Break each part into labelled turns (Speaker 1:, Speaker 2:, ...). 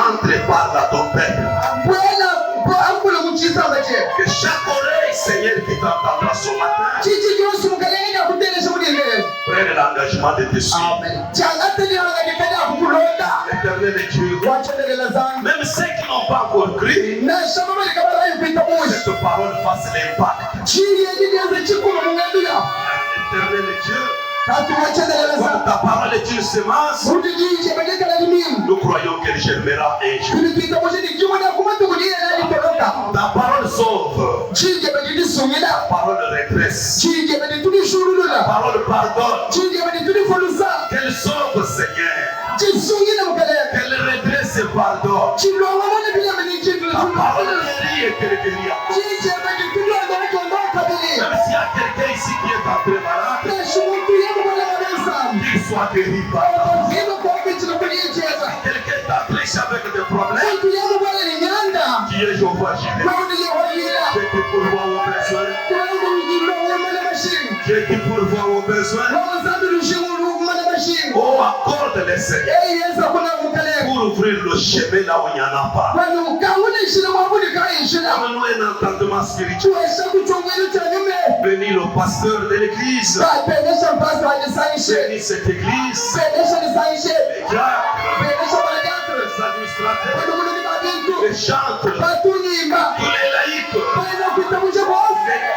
Speaker 1: Entre par là ton peuple. Que chaque oreille, Seigneur, qui t'entendra ce matin, prenne l'engagement de te suivre. Éternel Dieu, même ceux qui n'ont pas encore cru, cette parole fasse l'impact. Éternel Dieu, comme ta parole est une semence, nous croyons qu'elle germera un jour. Ta parole sauve. Ta parole redresse. Ta parole pardonne. Qu'elle sauve, Seigneur. Qu'elle redresse et pardonne. Ta parole guérit et qu'elle guérit. Même s'il y a quelqu'un ici qui est entré malade, qu'il soit guéri par ta parole. Quelqu'un t'a triché avec des problèmes, qui est Jéhovah Jireh. Dieu qui pourvoit aux besoins. Dieu qui pourvoit aux besoins. Oh, accorde-les, Seigneur, pour ouvrir le chemin là où il n'y en a pas. Donne-nous un entendement spirituel. Bénis le pasteur de l'église. Bénis cette église. Les diacres, les administrateurs, les chantres, tous les laïcs. Les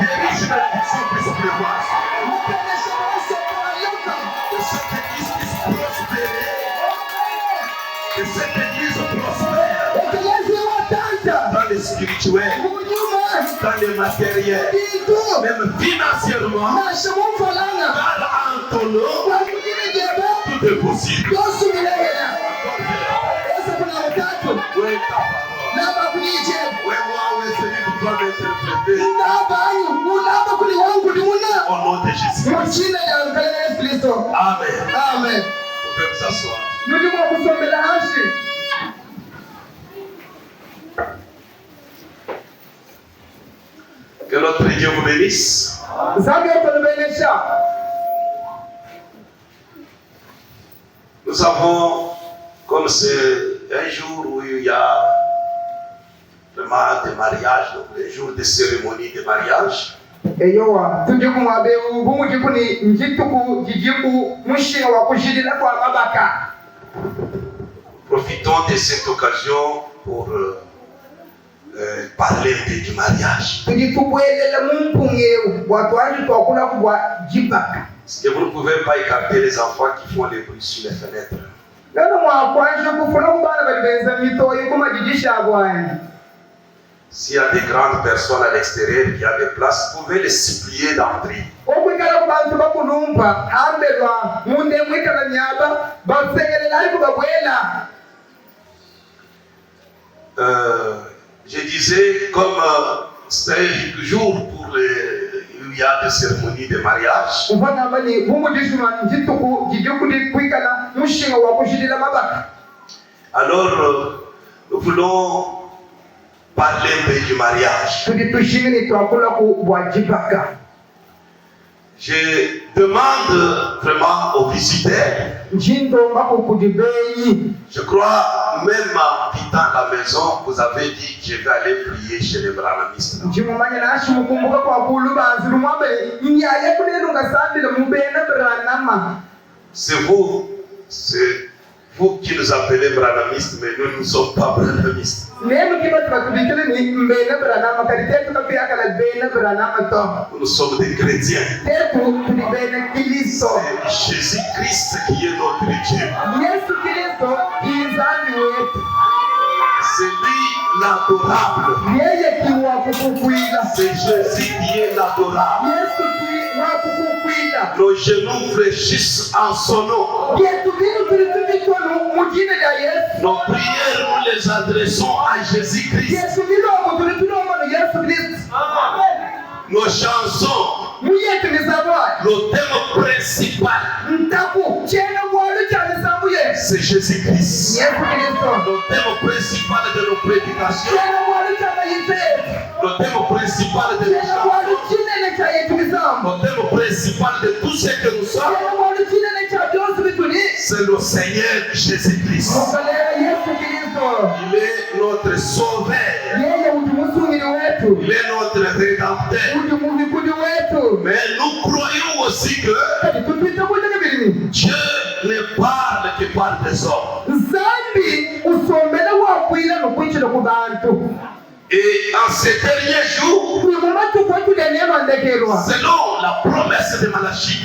Speaker 1: dirigeants de l'église puissent prévoir. Que cette église puisse prospérer. Que cette église prospère. Dans le spirituel, dans le matériel, même financièrement, car en ton nom, tout est possible. Où est ta parole? Où est moi, où est celui qui doit m'interpréter? Au nom de Jésus. Amen. Amen. Vous pouvez vous asseoir. Que notre Dieu vous bénisse. Nous avons, comme c'est un jour où il y a vraiment des mariages, donc les jours de cérémonie de mariage. Profitons de cette occasion pour parler un peu du mariage. Parce que vous ne pouvez pas écarter les enfants qui font des bruits sur les fenêtres. S'il y a des grandes personnes à l'extérieur qui ont des places, vous pouvez les supplier d'entrer. Je disais, comme c'est un jour pour il y a des cérémonies de mariage. Alors, nous voulons parler un peu du mariage. Je demande vraiment aux visiteurs. Je crois, même en quittant la maison, vous avez dit que je vais aller prier chez les branhamistes. C'est vous qui nous appelez branhamistes, mais nous ne sommes pas branhamistes. Nous sommes des chrétiens. C'est Jésus-Christ qui est notre Dieu. C'est lui l'adorable. C'est Jésus qui est l'adorable. Nos genoux fléchissent en son nom. Nos prières, nous les adressons à Jésus-Christ. Nos chansons, le thème principal, c'est Jésus-Christ. Le thème principal de nos prédications, le thème principal de nos chants, le thème principal de tout ce que nous sommes, c'est le Seigneur Jésus-Christ. Il est notre sauveur. Il est notre rédempteur. Mais nous croyons aussi que Dieu ne parle que par des hommes. Et en ces derniers jours, selon la promesse de Malachie,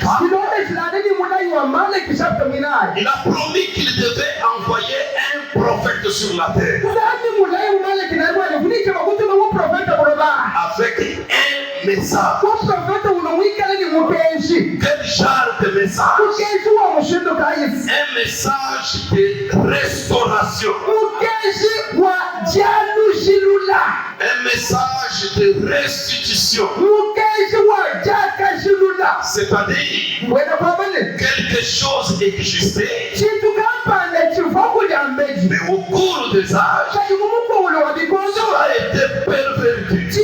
Speaker 1: il a promis qu'il devait envoyer un prophète sur la terre avec un message. Quel genre de message? Un message de restauration. Un message de restitution. C'est-à-dire quelque chose existait, mais au cours des âges, ça a été perverti,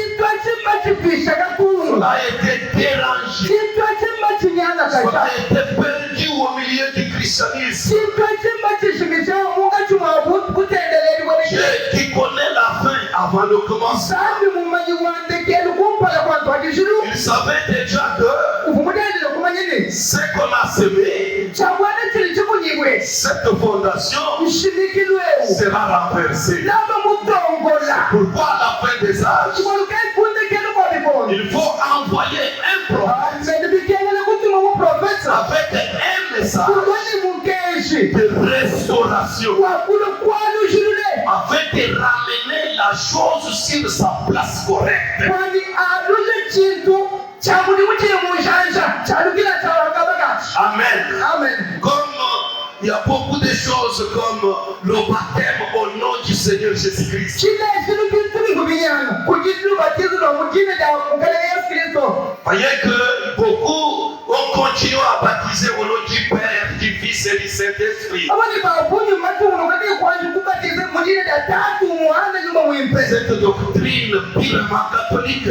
Speaker 1: ça a été dérangé, ça a été perdu au milieu du christianisme. Dieu qui connaît la fin avant le commencement, il savait déjà que ce qu'on a semé, cette fondation sera renversée. Pourquoi à la fin des âges, il faut envoyer un prophète avec un message de restauration, afin de ramener la chose sur sa place correcte. Amen. Comme il y a beaucoup de choses comme le baptême au nom du Seigneur Jésus-Christ. Voyez que beaucoup ont continué à baptiser au nom du Père, du Fils et du Saint-Esprit. Cette doctrine purement catholique,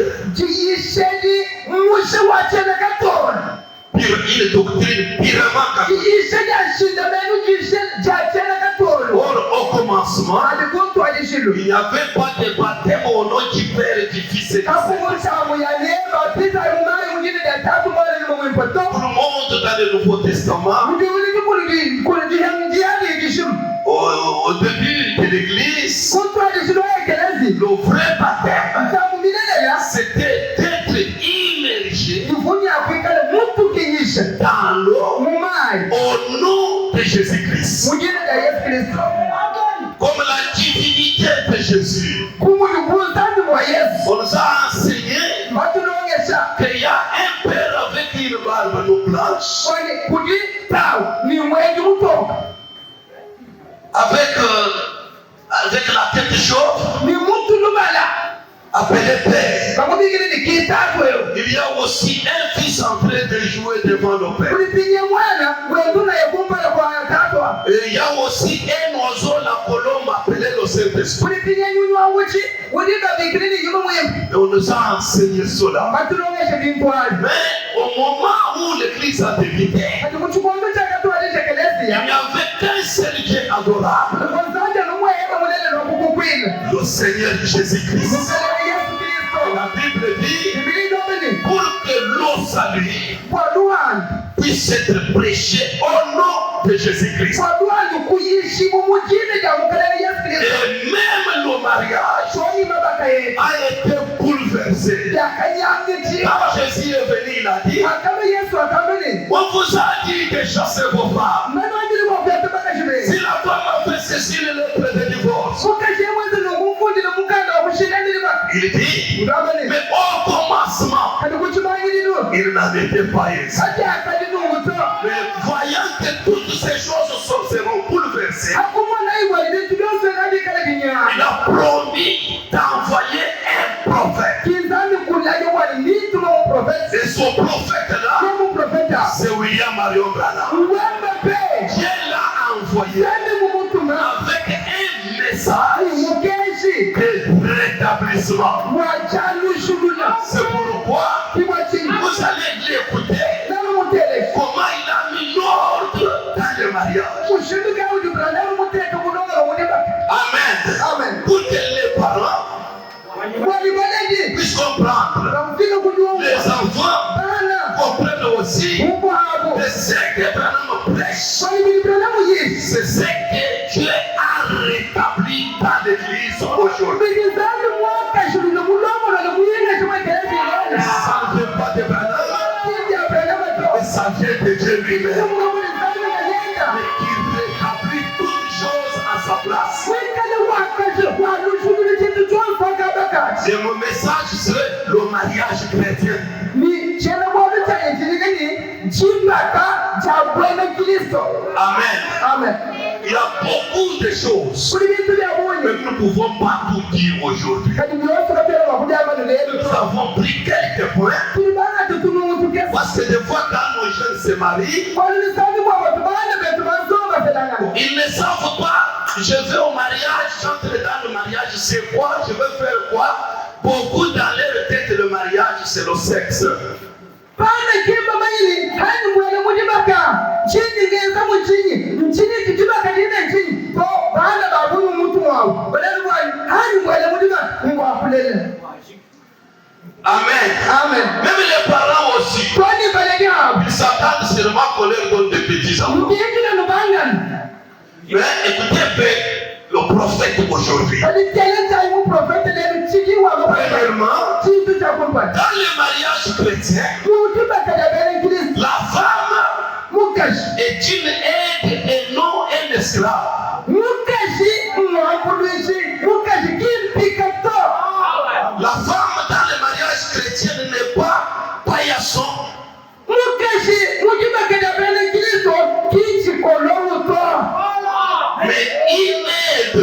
Speaker 1: une doctrine purement catholique. Or, au commencement, il n'y avait pas de baptême au nom du Père et du Fils et du Saint-Esprit. Tout le monde dans le Nouveau Testament, au début de l'Église, le vrai baptême, c'était d'être immergé dans l'eau au nom de Jésus-Christ. Comme la divinité de Jésus. On nous a enseigné qu'il y a un père avec une barbe blanche, avec la tête chauve, appelé Père. Il y a aussi un fils en train de jouer devant le Père. Et il y a aussi un oiseau, la colombe, appelé le Saint-Esprit. Et on nous a enseigné cela. Mais au moment où l'Église a débuté, il n'y avait qu'un seul Dieu adorable, le Seigneur Jésus-Christ. La Bible dit, pour que l'eau salue puisse être prêchée au nom de Jésus-Christ. Et même le mariage a été bouleversé. Quand Jésus est venu, il a dit, on vous a dit de chasser vos femmes. Si la femme a fait ceci, le lettre de divorce. Il dit, mais au commencement, il n'en était pas ainsi. Mais voyant que toutes ces choses seront bouleversées, il a promis d'envoyer un prophète. Et ce prophète-là, c'est William Marion Branham. Dieu l'a envoyé avec un message de rétablissement. C'est pourquoi vous allez l'écouter comment il a mis l'ordre dans le mariage. mariage. Amen. Amen. Pour que les parents puissent comprendre, les enfants comprennent aussi que ce que Branham prêche, c'est ce que Dieu a rétabli dans l'église aujourd'hui. Ça ne vient pas de Branham, mais ça vient de Dieu lui-même. Mais qui rétablit toutes choses à sa place. Et mon message serait le mariage chrétien. Amen. Amen. Il y a beaucoup de choses, mais nous ne pouvons pas tout dire aujourd'hui. Nous avons pris quelques points, parce que des fois quand nos jeunes se marient, ils ne savent pas. Je vais au mariage, j'entre dans le mariage, c'est quoi? Je veux faire quoi? Beaucoup dans leur tête, le mariage, c'est le sexe. Amen. Amen. Même les parents aussi. Ils s'attendent seulement qu'on leur donne des petits enfants. Mais écoutez bien le prophète aujourd'hui. Premièrement, dans le mariage chrétien, la femme est une aide et non un esclave. La femme dans le mariage chrétien n'est pas paillasson. Mais il aide.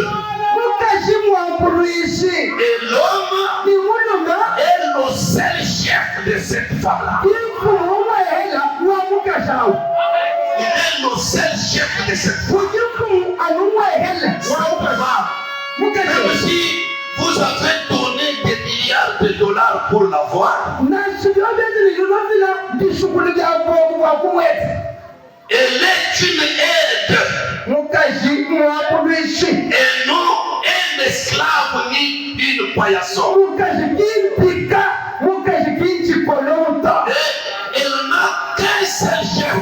Speaker 1: Et l'homme est le seul chef de cette femme-là. Il est le seul chef de cette femme. Même si vous avez donné des milliards de dollars pour l'avoir, elle est une aide. Et non un esclave ni une paillasson. Et elle n'a qu'un seul chef.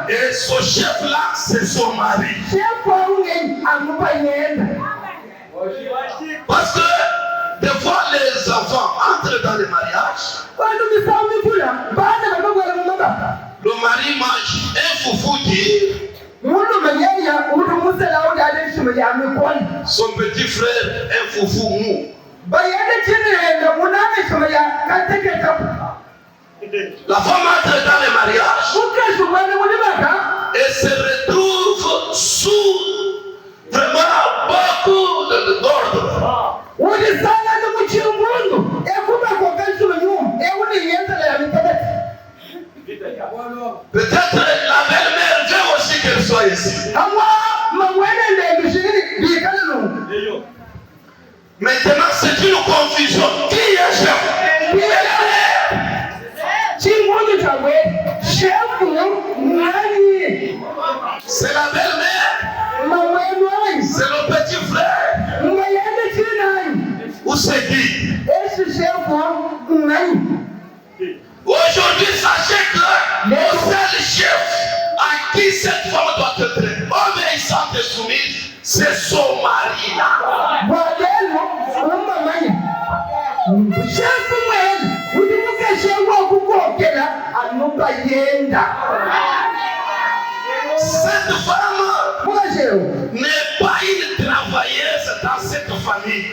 Speaker 1: Et ce chef-là, c'est son mari. Parce que des fois, les enfants entrent dans le mariage. Le mari mange un foufou dire. Son petit frère, un foufou mou. La femme entre dans le mariage et se retrouve sous vraiment beaucoup d'ordre. Peut-être la belle-mère veut aussi qu'elle soit ici. Maintenant, c'est une confusion. Qui est chef? C'est la belle-mère. C'est le petit frère. Ou c'est qui? Aujourd'hui, sachez que le seul chef à qui cette femme doit être obéissante et soumise, c'est son mari là. Cette femme n'est pas une travailleuse dans cette famille.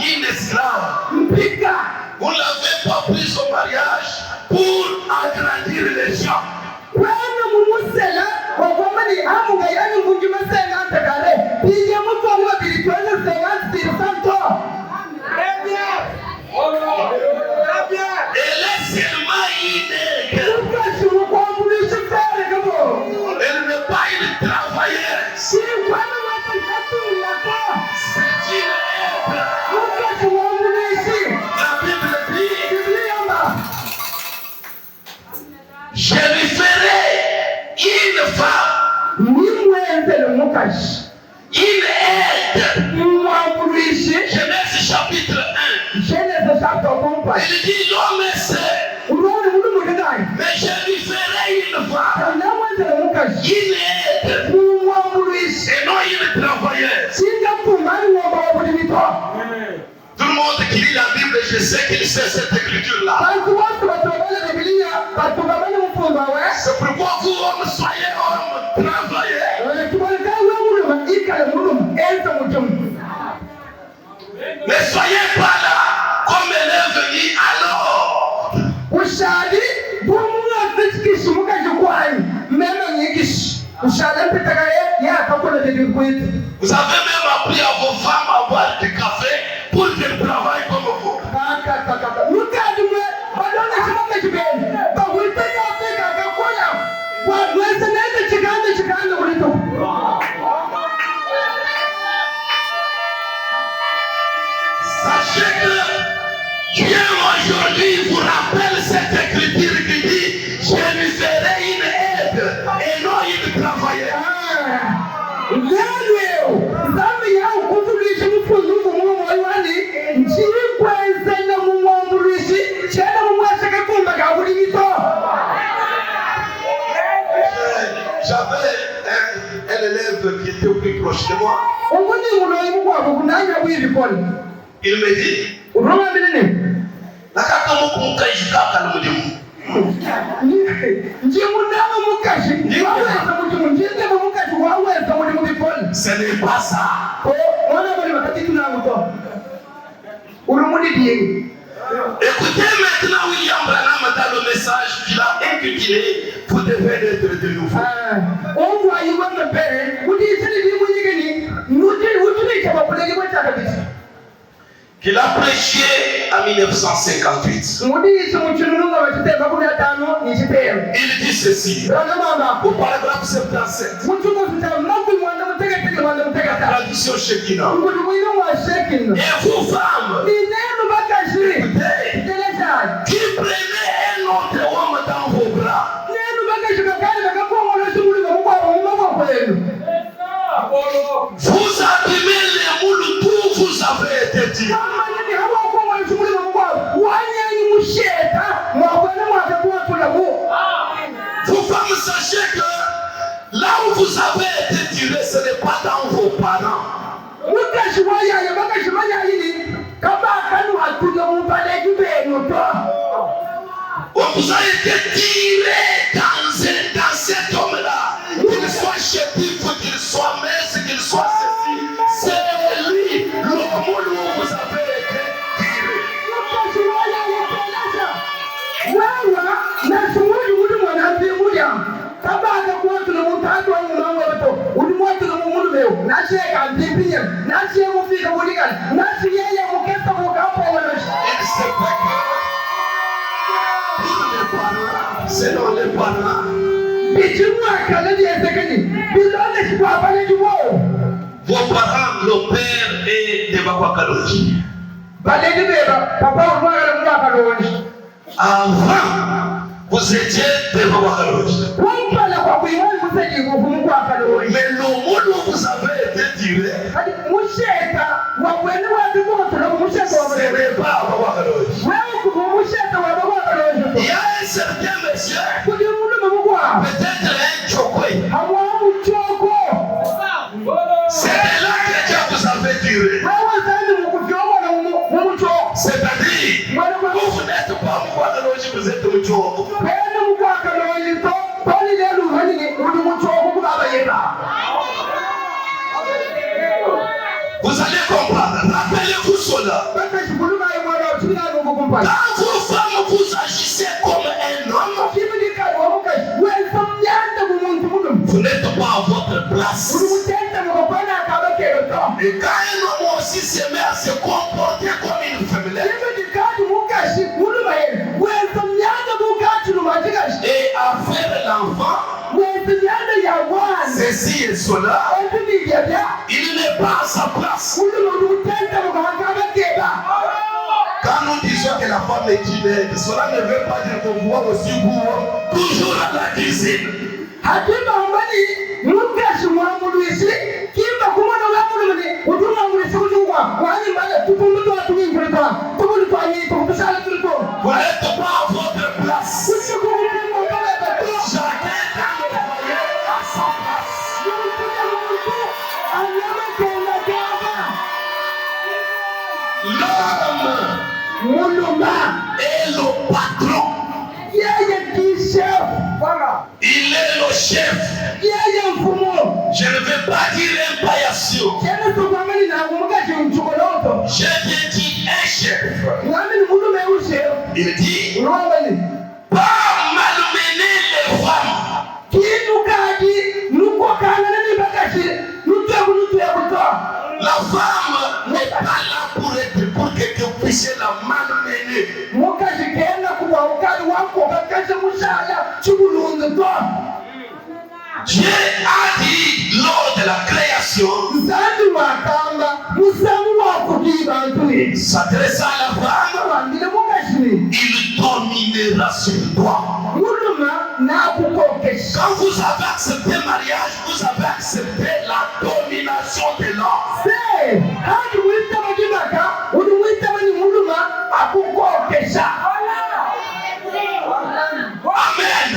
Speaker 1: Une esclave. Vous ne l'avez pas pris au mariage pour agrandir les gens. Elle est seulement une aide. Elle n'est pas une travailleuse. C'est une aide. La Bible dit Il dit l'homme est seul. Mais je lui ferai une femme. Une aide. Et non une travailleuse. Tout le monde qui lit la Bible, je sais qu'il sait cette écriture-là. C'est pourquoi vous, hommes, soyez hommes, travaillez. Ne soyez pas là comme elle est venue alors. Vous avez même appris à vos femmes à boire du café pour qu'elles travaillent comme vous. Sachez que Dieu aujourd'hui vous rappelle cette écriture qui dit je lui ferai une aide et non une travailleuse. J'avais un élève qui était au plus proche de moi. Il me dit ce n'est pas ça. Écoutez maintenant William Branham dans le message qu'il a inculqué, vous devez être de nouveau. Qu'il a prêché en 1958. Il dit ceci au paragraphe 77. La tradition Shekinah. Et vous femmes, qui prenez un autre homme dans vos bras, vous abîmez les moules d'où vous avez été dit. Vous femmes, sachez que là où vous avez été tirés, ce n'est pas dans vos parents. On vous a été tiré dans cet homme-là. Qu'il soit chétif, qu'il soit mince, qu'il soit ceci. C'est lui, l'homme où vous avez été tiré. Selon les parents, vos parents, le père est de Bakwakaloji. Avant, vous étiez de Bakwakaloji. Mais le monde où vous avez été tiré, ce n'est pas Bakwakaloji. Il y a un certain monsieur, peut-être un chokwe. C'est de là que Dieu vous avait tiré. C'est-à-dire, vous n'êtes pas Bakwakaloji, vous êtes un chokwe. Vous allez comprendre. Rappelez-vous cela. Quand vos femmes vous agissez comme un homme, vous n'êtes pas à votre place. Et quand un homme aussi se met à se comporter comme une faiblesse et à faire l'enfant, ceci et cela, il n'est pas à sa place. Quand nous disons que la femme est timide, cela ne veut pas dire qu'on voit aussi vous toujours à la cuisine. est le patron. Il est le chef. Je ne veux pas dire un paillasson. J'ai bien dit un chef. Il dit pas malmener les femmes. La femme n'est pas là pour que vous puissiez la malmener. Dieu a dit lors de la création, s'adressant à la femme, il dominera sur toi. Quand vous avez accepté le mariage, vous avez accepté la domination de l'homme. Amen.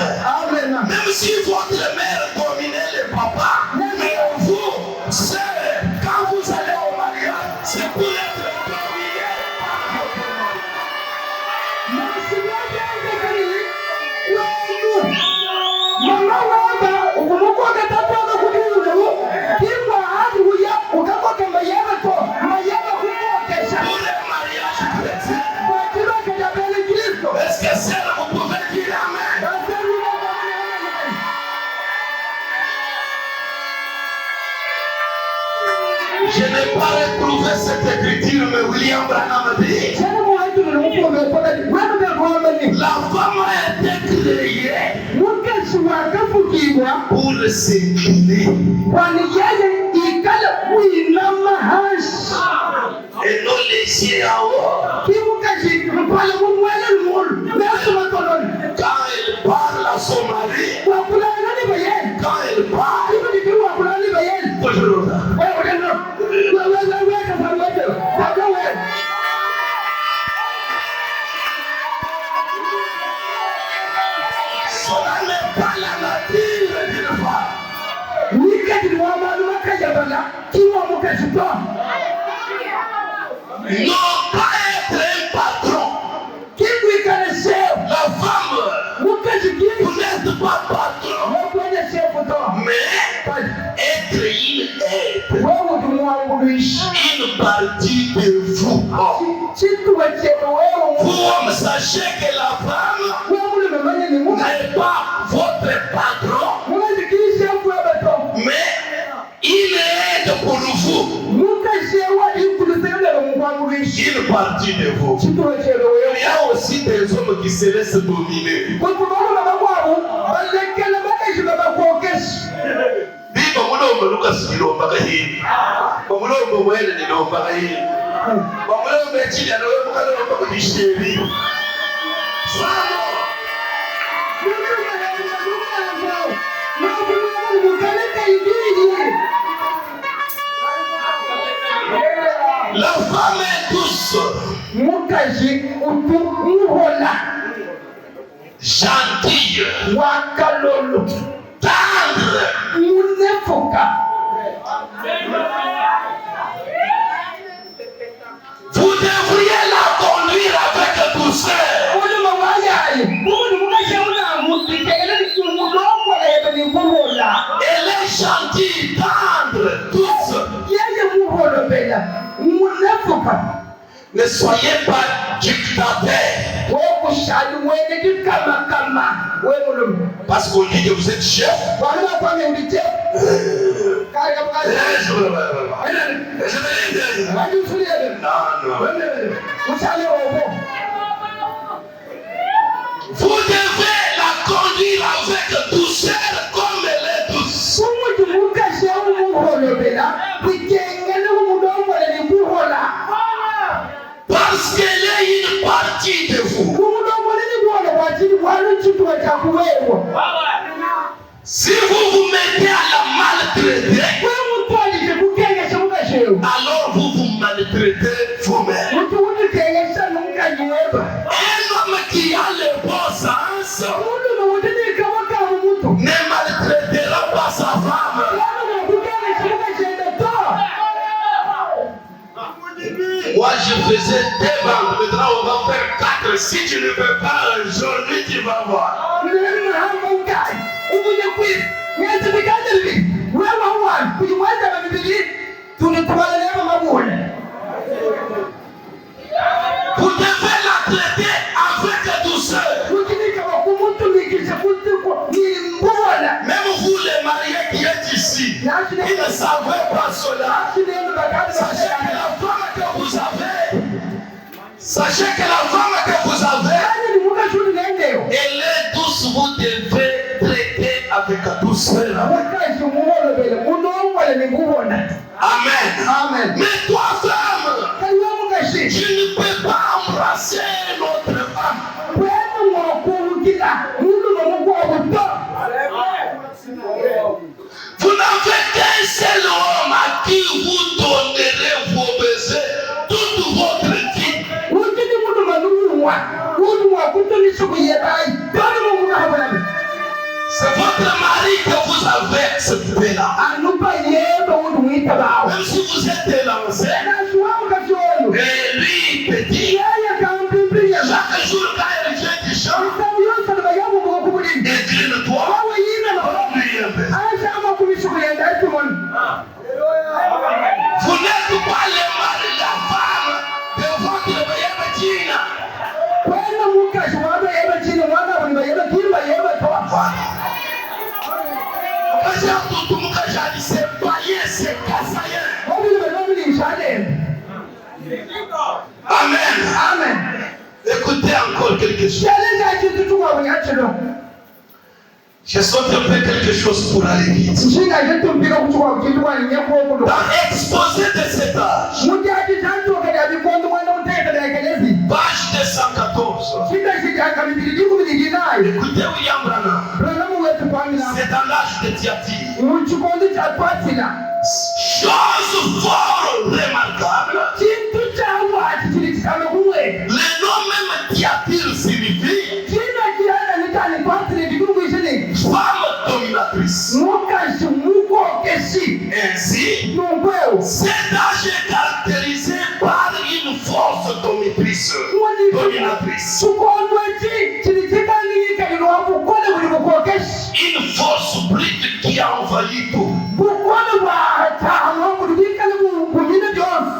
Speaker 1: Même si votre mère dominait les papas, mais vous, c'est quand vous allez au mariage, c'est pour être dominé par votre est-ce que c'est là vous pouvez dire amen? Je n'ai pas retrouvé cette écriture, mais William Branham dit la femme a été créée pour s'incliner et non laisser en haut. Quand elle parle à son mari, quand elle parle, toujours là. Cela n'est pas la nature d'une femme. Non pas être un patron. La femme, vous n'êtes pas patron, mais être une aide, une partie de vous. Vous hommes, sachez que la femme n'est pas votre patron, mais il aide pour vous. Une partie de vous. Il y a aussi des hommes qui se laissent dominer. La femme est douce, gentille, tendre. Vous devriez la conduire avec douceur. Elle est gentille, tendre, douce. Ne soyez pas dictateur. Parce qu'on dit que vous êtes chef. Vous devez la conduire avec douceur comme elle est douce. Parce qu'elle est une partie de vous. Si vous vous mettez à la maltraiter, alors vous vous maltraitez vous-même. Un homme qui a le bon sens ne maltraitera pas sa femme. Moi je faisais des ventes. là, on va faire 4. Si tu ne peux pas aujourd'hui, tu vas voir. Vous devez la traiter avec douceur. Même vous les mariés qui êtes ici, ils ne savent pas cela. Sachez que la femme que vous avez, elle est douce, vous devez traiter avec douceur. Amen. Mais toi, femme, tu ne peux pas embrasser notre femme. Vous n'avez qu'un seul homme à qui vous donnerez vos baisers toute votre vie. C'est votre mari que vous avez accepté là. Même si vous êtes lancé, et lui petit, chaque jour quand il vient du champ, incline-toi, lui un baiser. Vous n'êtes pas le mari de la femme de votre meilleure Medina. Amen. Écoutez encore quelque chose. Je saute un peu quelque chose pour aller vite. Dans l'exposé de cet âge, page 214. Écoutez William Branham. C'est dans l'âge de Thyatire. Chose fort remarquable. Le nom même Thyatire signifie femme dominatrice. Ainsi, cet âge est caractérisé par une force dominatrice. Une force brute qui a envahi tout.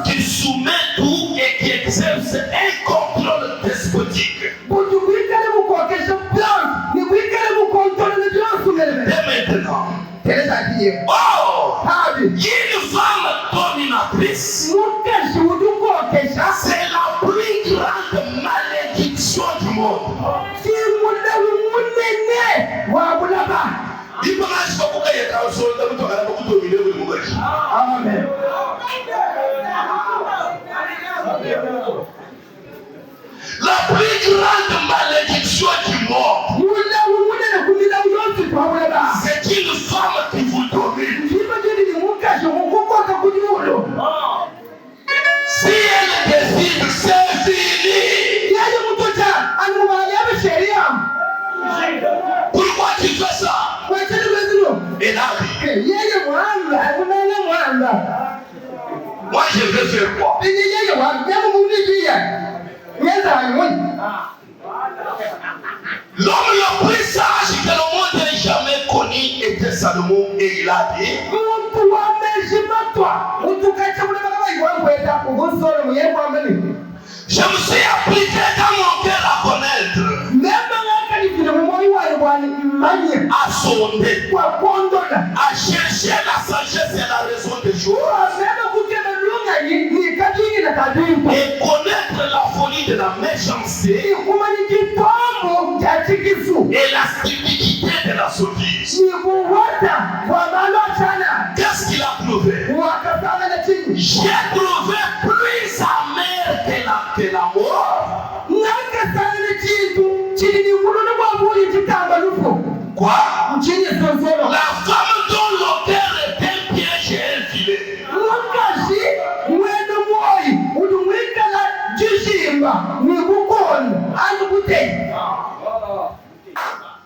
Speaker 1: Qui soumet tout et qui exerce un contrôle despotique. Dès maintenant, une femme dominatrice, c'est la plus grande malédiction du monde. Amen. La plus grande malédiction du monde, c'est une femme qui vous domine. Si elle décide, c'est fini. Pourquoi tu fais ça? Et là, moi je vais faire quoi? L'homme le plus sage que le monde n'ait jamais connu était Salomon, et il a dit: je me suis appliqué dans mon cœur à connaître, à sonder, à chercher la sagesse et la raison des choses, et connaître la folie de la méchanceté et la stupidité de la sottise. Qu'est-ce qu'il a trouvé? J'ai trouvé plus amer que la mort. Quoi? La femme dont le cœur est un piège et un filet.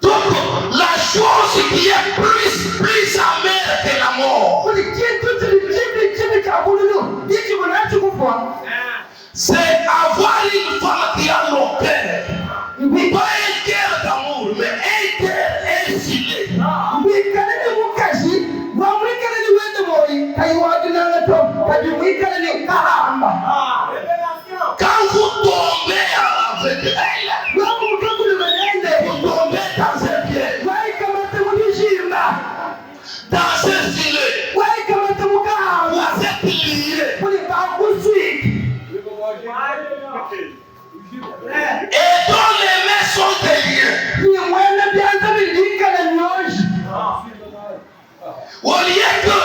Speaker 1: Donc la chose qui est plus amère que la mort, c'est avoir une femme Pour tomber dans un piège. Dans un filet. Vous êtes liés. Et dont les mains sont déliées. Au lieu que,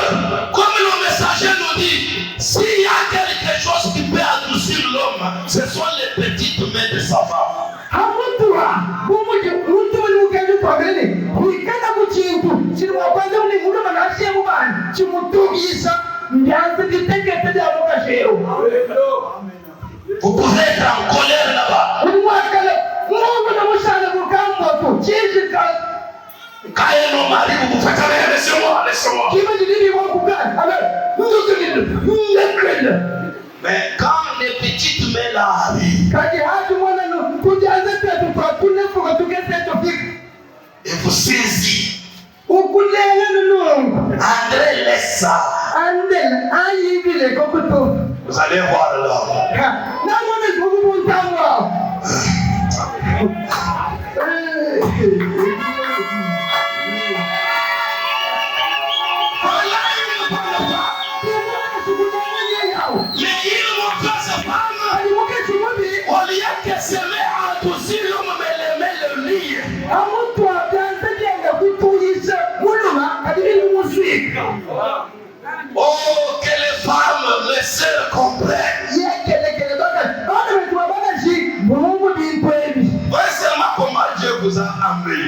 Speaker 1: comme le messager nous dit, s'il y a quelque chose qui peut adoucir l'homme, ce sont les petites mains de sa femme. Vous pouvez être en colère là-bas. Quand nos maris vous faites laissez-moi. Mais quand les petites mains là arrivent, et vous saisissez. André laisse ça. Vous allez voir là. Mais il montre sa femme. Au lieu que se met à adoucir l'homme, mais le lit. Oh, que les femmes, les sœurs comprennent. Voyez seulement comment Dieu vous a amené.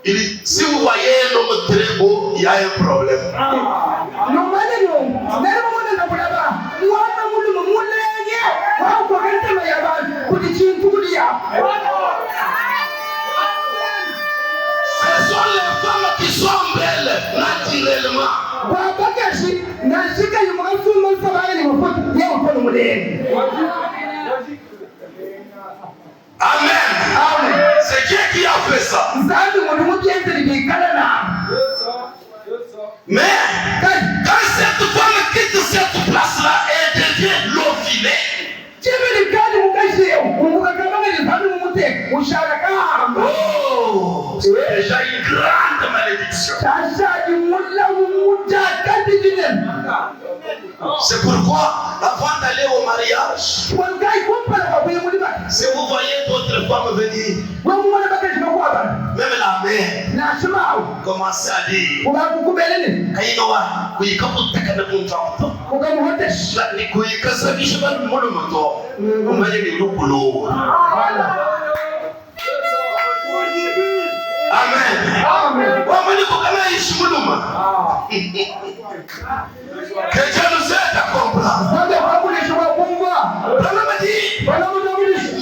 Speaker 1: Il dit, si vous voyez un homme très beau, il y a un problème. Ce sont les femmes qui sont belles naturellement. Amen. C'est Dieu qui a fait ça. Mais quand cette femme quitte cette place-là, elle devient l'eau filée. Oh, c'est déjà une grande malédiction. C'est pourquoi, avant d'aller au mariage, si vous voyez d'autres femmes venir, même la mère, commencez à dire, Amen. Que Dieu nous aide à comprendre.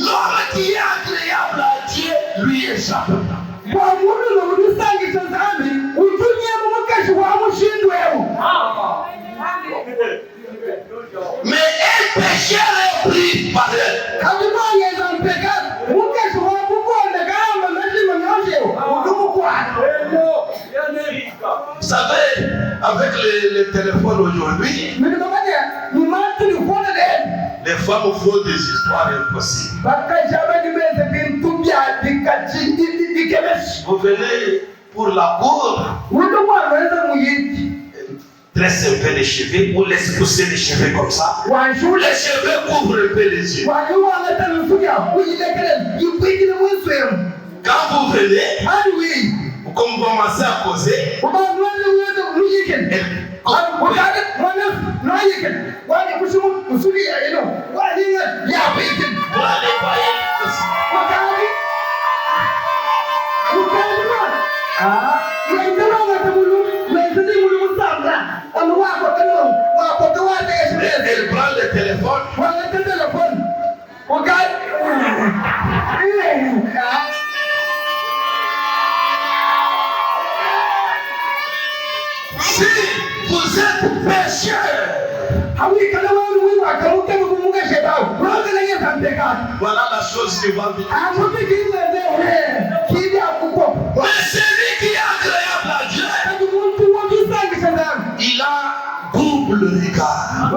Speaker 1: L'homme qui est agréable à Dieu, lui échappe. Mais un pécheur est pris par elle. Vous savez, avec les téléphones aujourd'hui, les femmes font des histoires impossibles. Vous venez pour la cour, tresse un peu les cheveux ou laisse pousser les cheveux comme ça. Les cheveux couvrent un peu les yeux. Quand vous venez, vous commencez à causer. Elle prend le téléphone. Si vous êtes pécheur, voilà la chose qui va venir. Mais celui qui est agréable à Dieu, il a double regard.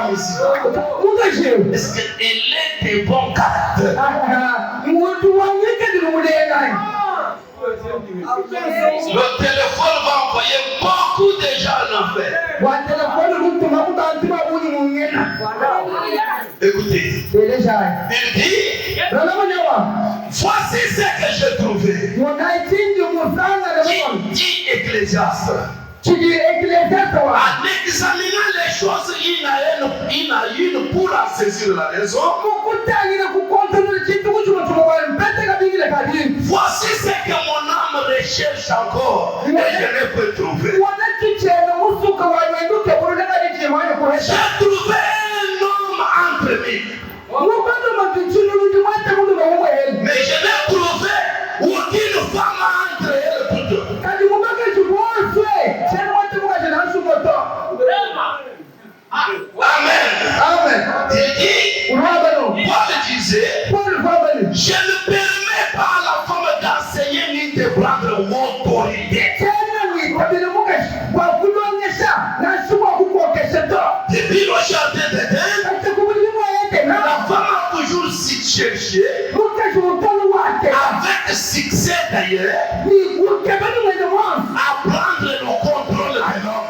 Speaker 1: femme ici? Est-ce qu'elle est de bon caractère? Le téléphone va envoyer beaucoup de gens en enfer. Écoutez, il dit, voici ce que j'ai trouvé. Dit Ecclésiaste. En examinant les choses, il a une pour en saisir la raison. Voici ce que mon âme recherche encore et je ne peux trouver. J'ai trouvé un homme entre mille. Mais je n'ai trouvé aucune femme entre elles toutes. Amen. Amen. Il dit, Paul disait, je ne permets pas à la femme d'enseigner ni de prendre autorité. Depuis le jardin d'Éden, la femme a toujours cherché, avec succès d'ailleurs, à prendre le contrôle de l'homme.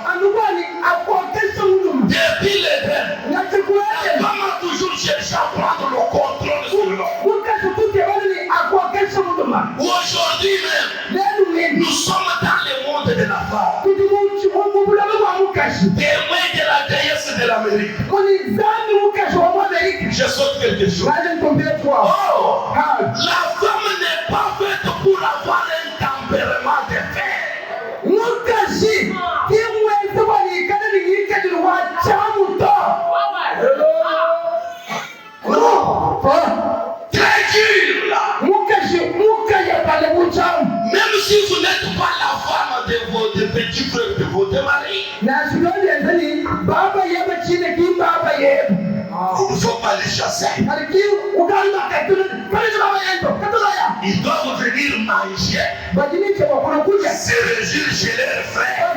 Speaker 1: Depuis l'Éden, la femme a toujours cherché à prendre le contrôle sur l'homme. Aujourd'hui même, nous sommes dans le monde de la femme. Témoin de la déesse de l'Amérique. Je saute quelque chose. Oh, la femme n'est pas faite pour avoir un tempérament de fer. Très dur là. Même si vous n'êtes pas la femme de vos petits frères, de votre mari, il ne faut pas les chasser. Ils doivent venir manger, se réjouir chez leurs frères.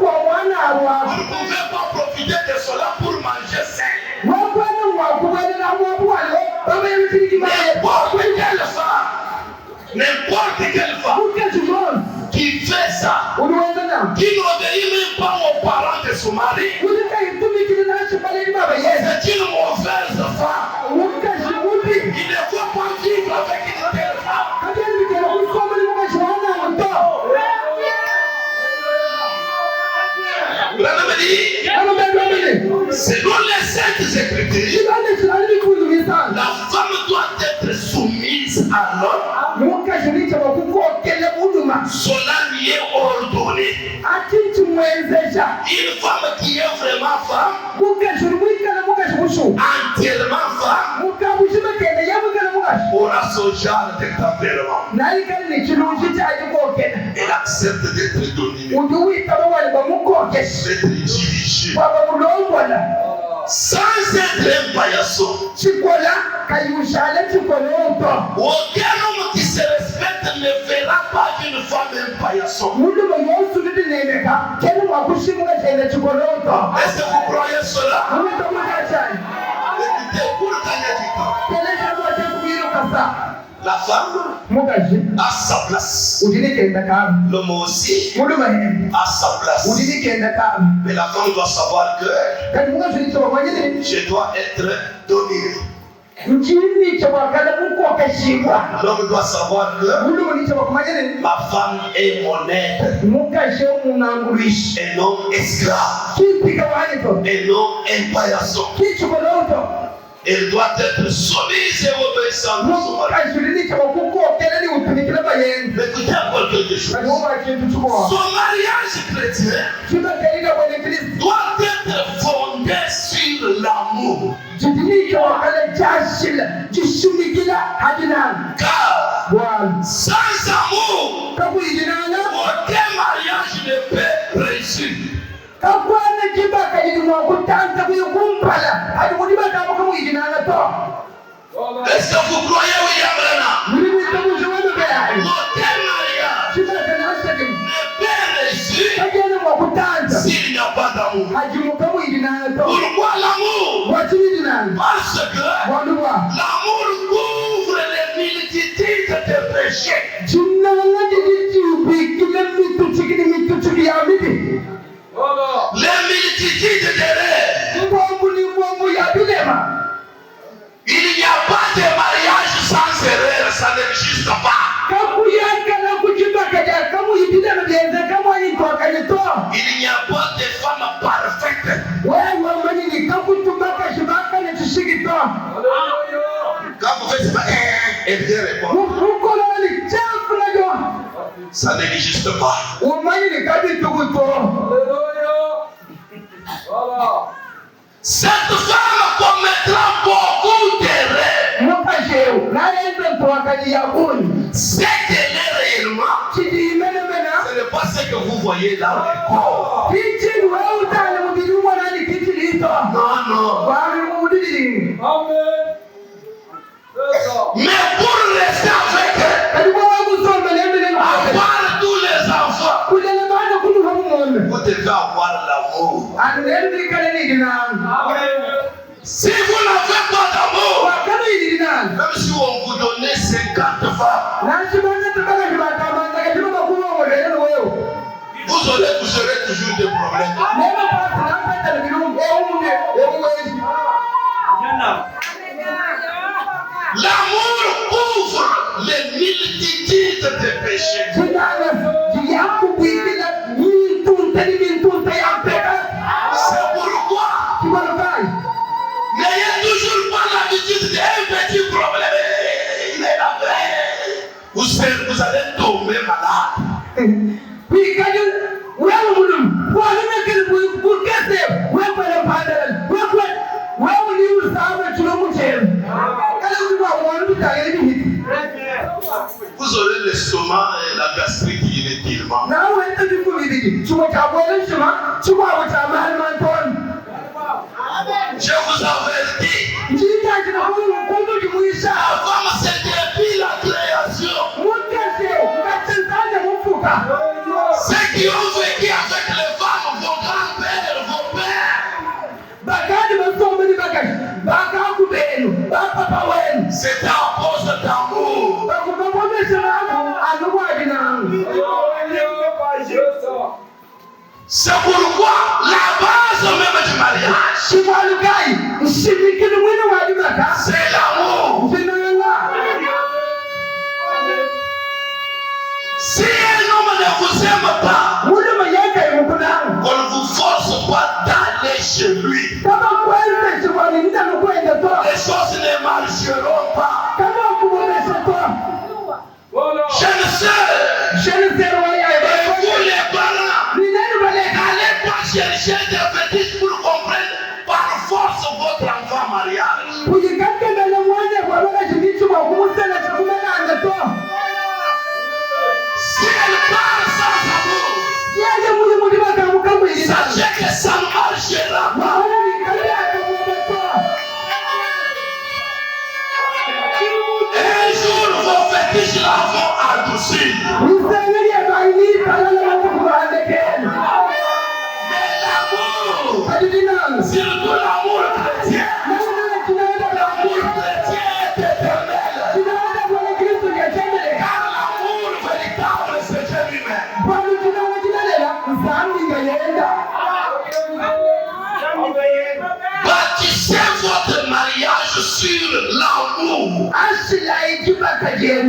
Speaker 1: Vous ne pouvez pas profiter de cela pour manger seul. N'importe quelle femme qui fait ça, qui n'obéit même pas aux parents de son mari, c'est une mauvaise femme. Il ne faut pas vivre avec une telle femme. Selon les saintes écritures, la femme doit être soumise à l'homme. Cela lui est ordonné. Une femme qui est vraiment femme, entièrement femme, aura son genre de tempérament. Elle accepte d'être dominée, d'être dirigée, sans être un paillasson. Aucun homme qui se respecte ne verra pas une femme un paillasson. Est-ce que vous croyez cela? La femme a sa place. L'homme aussi a sa place. Mais la femme doit savoir que je dois être dominé. L'homme doit savoir que ma femme est mon aide, et non esclave, et non un paillasson. Elle doit être soumise et obéissante à son mari. Mais écoutez encore quelque chose. Son mariage chrétien doit être fondé sur l'amour. Car sans amour, aucun mariage ne peut réussir. Est-ce que vous croyez William Branham? Aucun mariage ne peut réussir s'il n'y a pas d'amour. l'amour. Pourquoi l'amour? Parce que l'amour couvre les multitudes de péchés. Les multitudes d'erreurs. Il n'y a pas de mariage sans erreur, ça n'existe pas. Il n'y a pas de femme parfaite. Quand vous faites ça, elle vient répondre. Ça n'existe pas. Cette femme commettra beaucoup d'erreurs. C'est qu'elle est réellement. Ce n'est pas ce que vous voyez dans le corps. Non. Mais pour rester avec elle, avoir tous les enfants, vous devez avoir l'amour. Si vous n'avez pas d'amour, même si on vous donnait 50 femmes, vous serez toujours des problèmes. L'amour couvre les multitudes de péchés. C'est pourquoi n'ayez toujours pas l'habitude d'un petit problème. Il est là. Vous allez tomber malade. Vous aurez l'estomac et la gastrite inutilement. Je vous avertis. Avant cette depuis la création, ceux qui ont vécu avec les femmes, vos grands-pères, vos pères, c'est à cause d'amour. C'est pourquoi la base même du mariage, c'est l'amour. Si un homme ne vous aime pas, qu'on ne vous force pas d'aller chez lui, les choses ne marcheront pas. Jeunes sœurs, et vous les parents, n'allez pas chercher des bêtises pour comprendre par force votre enfant mariage. Si elle parle sans amour, sachez que ça ne marchera pas. Un jour, vos fétiches la vont adoucir. Mais l'amour, surtout l'amour chrétien, l'amour chrétien est éternel. Car l'amour véritable, c'est Dieu lui-même. Bâtissez votre mariage sur l'amour et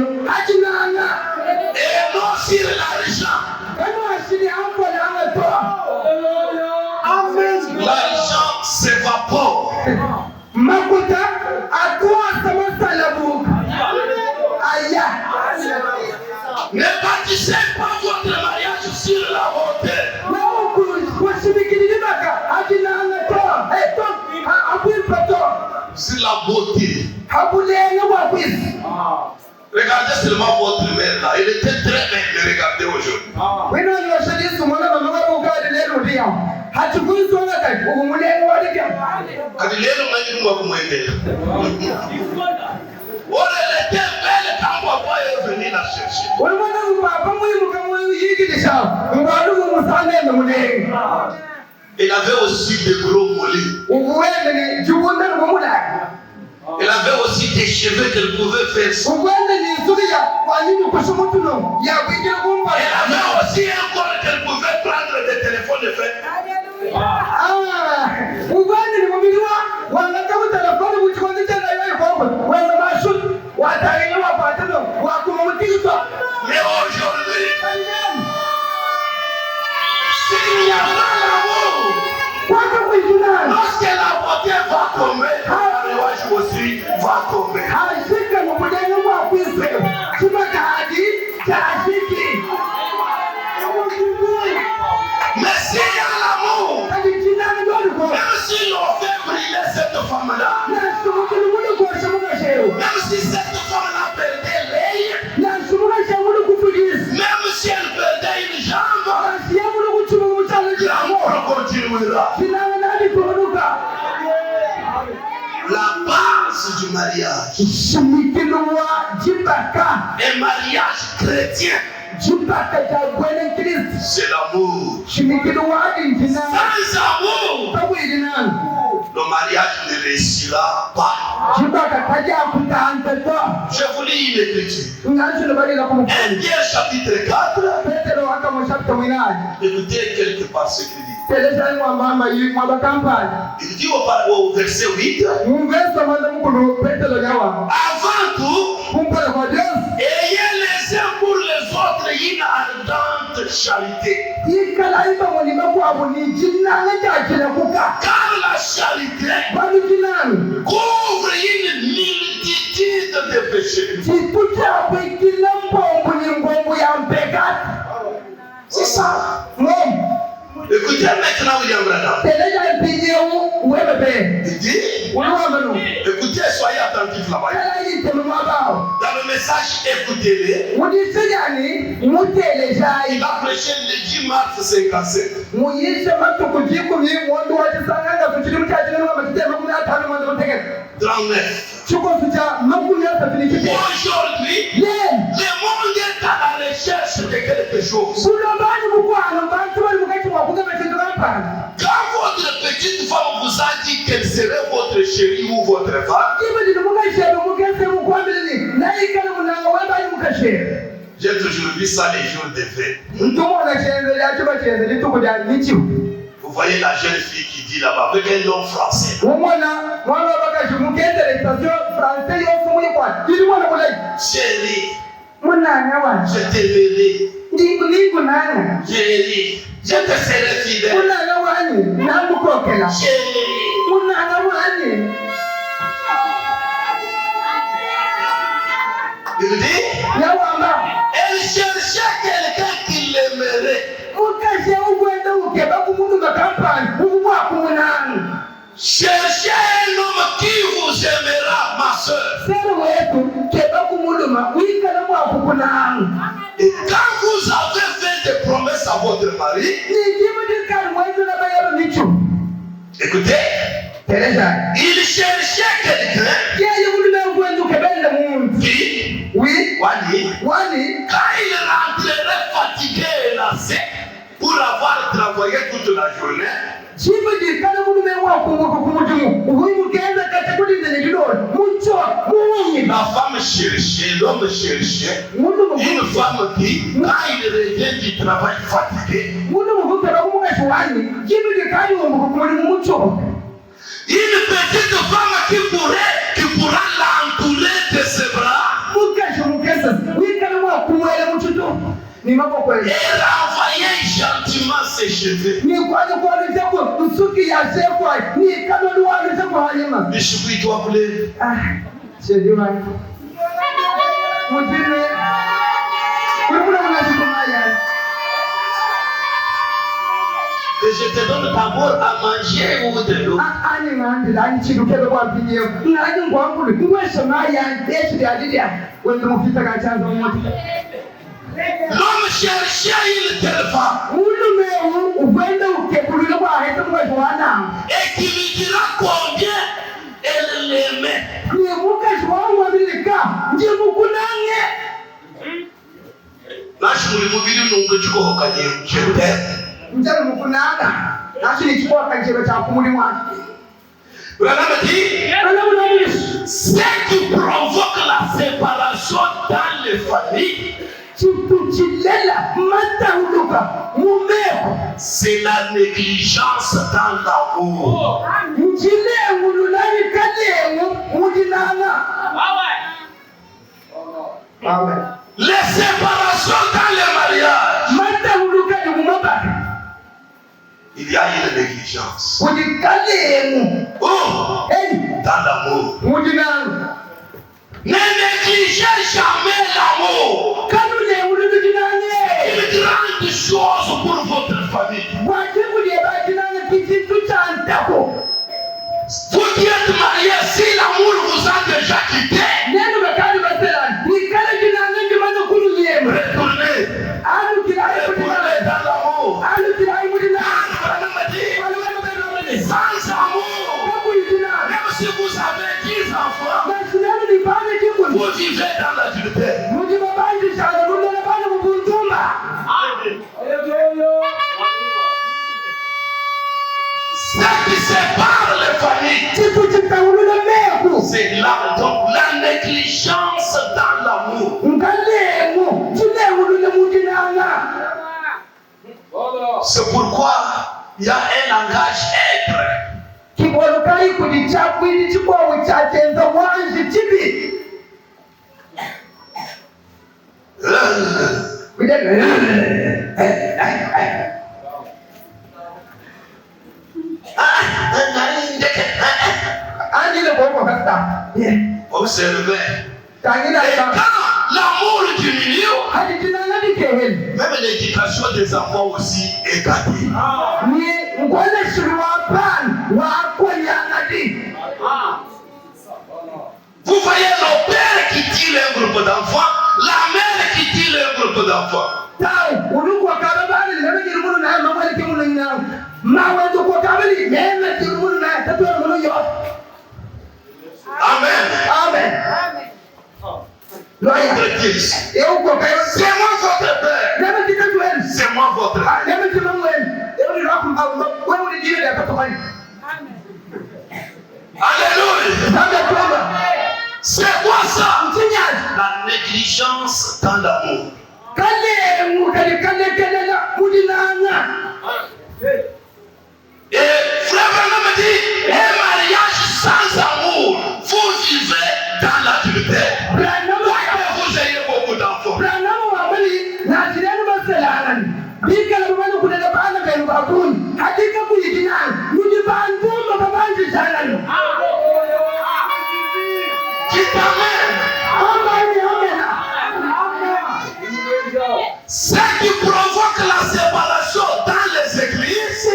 Speaker 1: non sur l'argent. L'argent s'évapore. Ne bâtissez pas votre mariage sur la hauteur. Sur la beauté. Regardez seulement votre mère là. Elle était très belle de regarder aujourd'hui. Elle était belle quand papa est venu la chercher. Il avait aussi de gros mollets. Il avait aussi des cheveux qu'elle pouvait faire. Elle avait aussi un corps qu'elle pouvait prendre des téléphones de fait. Mais aujourd'hui, s'il n'y a pas l'amour, lorsque la beauté va tomber, le mariage aussi va tomber. Mais s'il y a l'amour, même si l'on fait briller cette femme-là, même si cette femme-là perdait l'œil, même si elle perdait une jambe, l'amour continuera. La base du mariage, un mariage chrétien, c'est l'amour. Sans amour, le mariage ne réussira pas. Je vous lis une écriture. 1 Pierre chapitre 4. Écoutez quelque part ce qu'il dit. Il dit au verset 8. Avant tout, ayez les uns pour les autres une ardente charité. Car la charité couvre une multitude de péchés. C'est ça. Écoutez maintenant William Branham. Il dit, écoutez, soyez attentifs là-bas. Dans le message, écoutez-les. Il a prêché le 10 mars 57. Aujourd'hui, le monde est à la recherche de quelque chose. Quand votre petite femme vous a dit qu'elle serait votre chérie ou votre femme, j'ai toujours vu ça les jours de fête. Vous voyez la jeune fille qui dit là-bas avec un nom français. Chérie, je t'aimerai. Chérie, je te serai fidèle. Chérie. Il dit, elle cherchait quelqu'un qui l'aimerait. Cherchez un homme qui vous aimera, ma soeur. Et quand vous avez fait des promesses à votre mari, écoutez, il cherchait quelqu'un qui, quand il rentrerait fatigué et lassé pour avoir travaillé toute la journée, la femme cherchait, l'homme cherchait une femme qui, quand il revient du travail fatigué, une petite femme qui pourra l'entourer de ses bras et renvoyer gentiment ses cheveux. Mais je suis toi plaît. Que je te donne d'abord à manger ou de l'eau. L'homme cherchait une telle femme et qui lui dira combien elle l'aimait. Là, je me dis, je t'aime. Nasi chukua kanjeba cha kumuli mwana. Ce qui provoque la séparation dans les familles, c'est la négligence dans l'amour. Les séparations dans les mariages, il y a une négligence. Oh, dans l'amour. Ne négligez jamais l'amour. Une grande chose pour votre famille. Vous qui êtes mariés, si l'amour vous a déjà quitté, retournez dans l'amour. Sans amour, même si vous avez 10 enfants, vous vivez dans l'adultère. Ce qui sépare les familles, c'est là donc la négligence dans l'amour. C'est pourquoi il y a un langage être. Observez. Et quand l'amour diminue, même l'éducation des enfants aussi est gâtée. Vous voyez le père qui tire un groupe d'enfants, la mère qui tire un groupe d'enfants. Amen. Amen. C'est moi votre père. C'est moi votre père. Alléluia. C'est quoi ça? La négligence dans l'amour. Et frère Branham me dit, un mariage sans amour, vous vivez dans l'adultère. Vous ayez beaucoup d'enfants. Qui t'amène? Ce qui provoque la séparation dans les églises,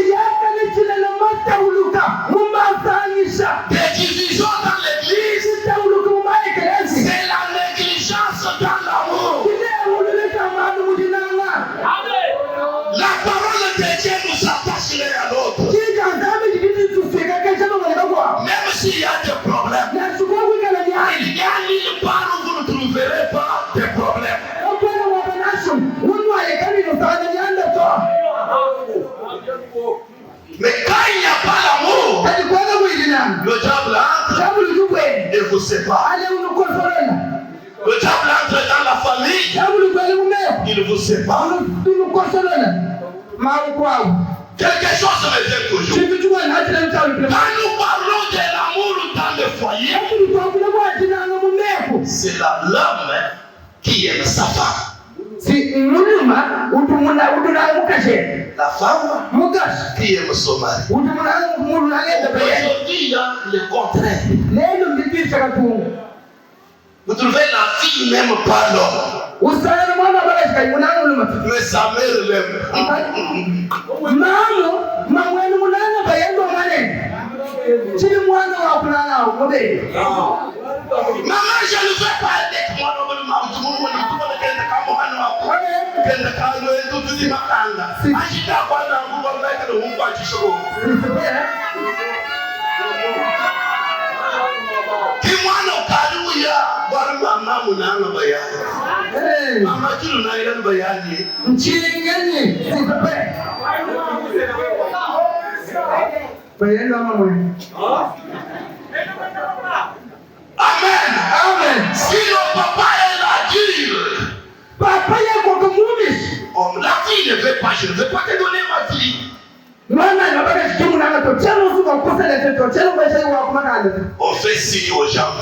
Speaker 1: des divisions dans l'église, c'est la négligence dans l'amour. La parole de Dieu nous attache l'un à l'autre. Même s'il y a des problèmes, il y a nulle part où vous ne trouverez pas des problèmes. Mais quand il n'y a pas l'amour, le diable entre et vous sépare. Le diable entre dans la famille, il vous sépare. Quelque chose me vient toujours. Quand nous parlons de l'amour dans le foyer, c'est l'homme qui aime sa femme. La femme qui aime son mari. Aujourd'hui, il y a le contraire. Vous trouvez la fille n'aime pas l'homme, mais sa mère l'aime. Maman, je ne veux pas être moi. Amen. Amen. Si le papa est là, dire papa est comme la fille ne veut pas, je ne veux pas te donner ma fille. On fait signe aux gens.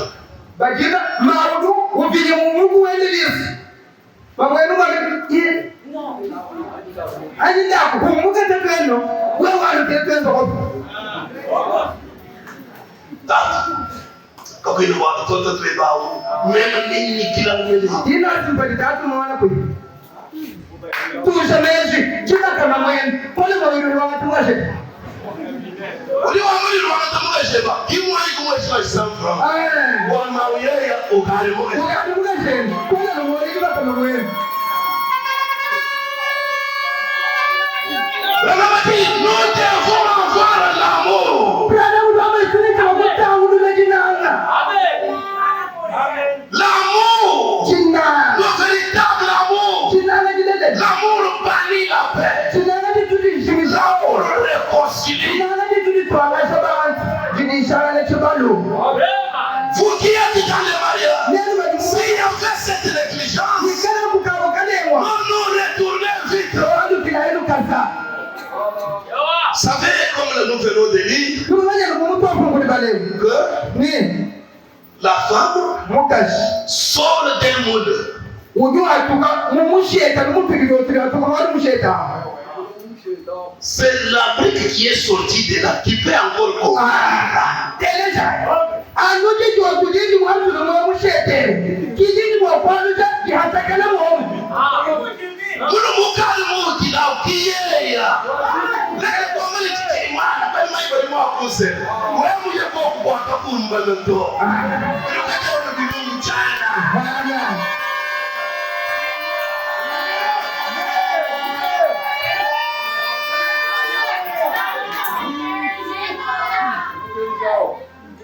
Speaker 1: Quand il voit tout le monde, même les qui l'ont dit, il n'a pas de date, on a pris. Tout ça, mais tu n'as qu'à moyen, pour le moment, il va te manger. On dit, on va te manger, il m'a dit que je suis sans franc. On m'a oublié au carrément. On va te manger, pour le moment, il va te manger. Nous devons avoir l'amour. L'amour, le véritable amour, l'amour bannit la paix, l'amour réconcilie. Vous qui êtes dans le mariage, si on fait cette négligence, nous retournons vite. Vous savez, comme nous venons de lire, que la femme sort d'un monde. C'est la brique qui est sortie de là qui peut encore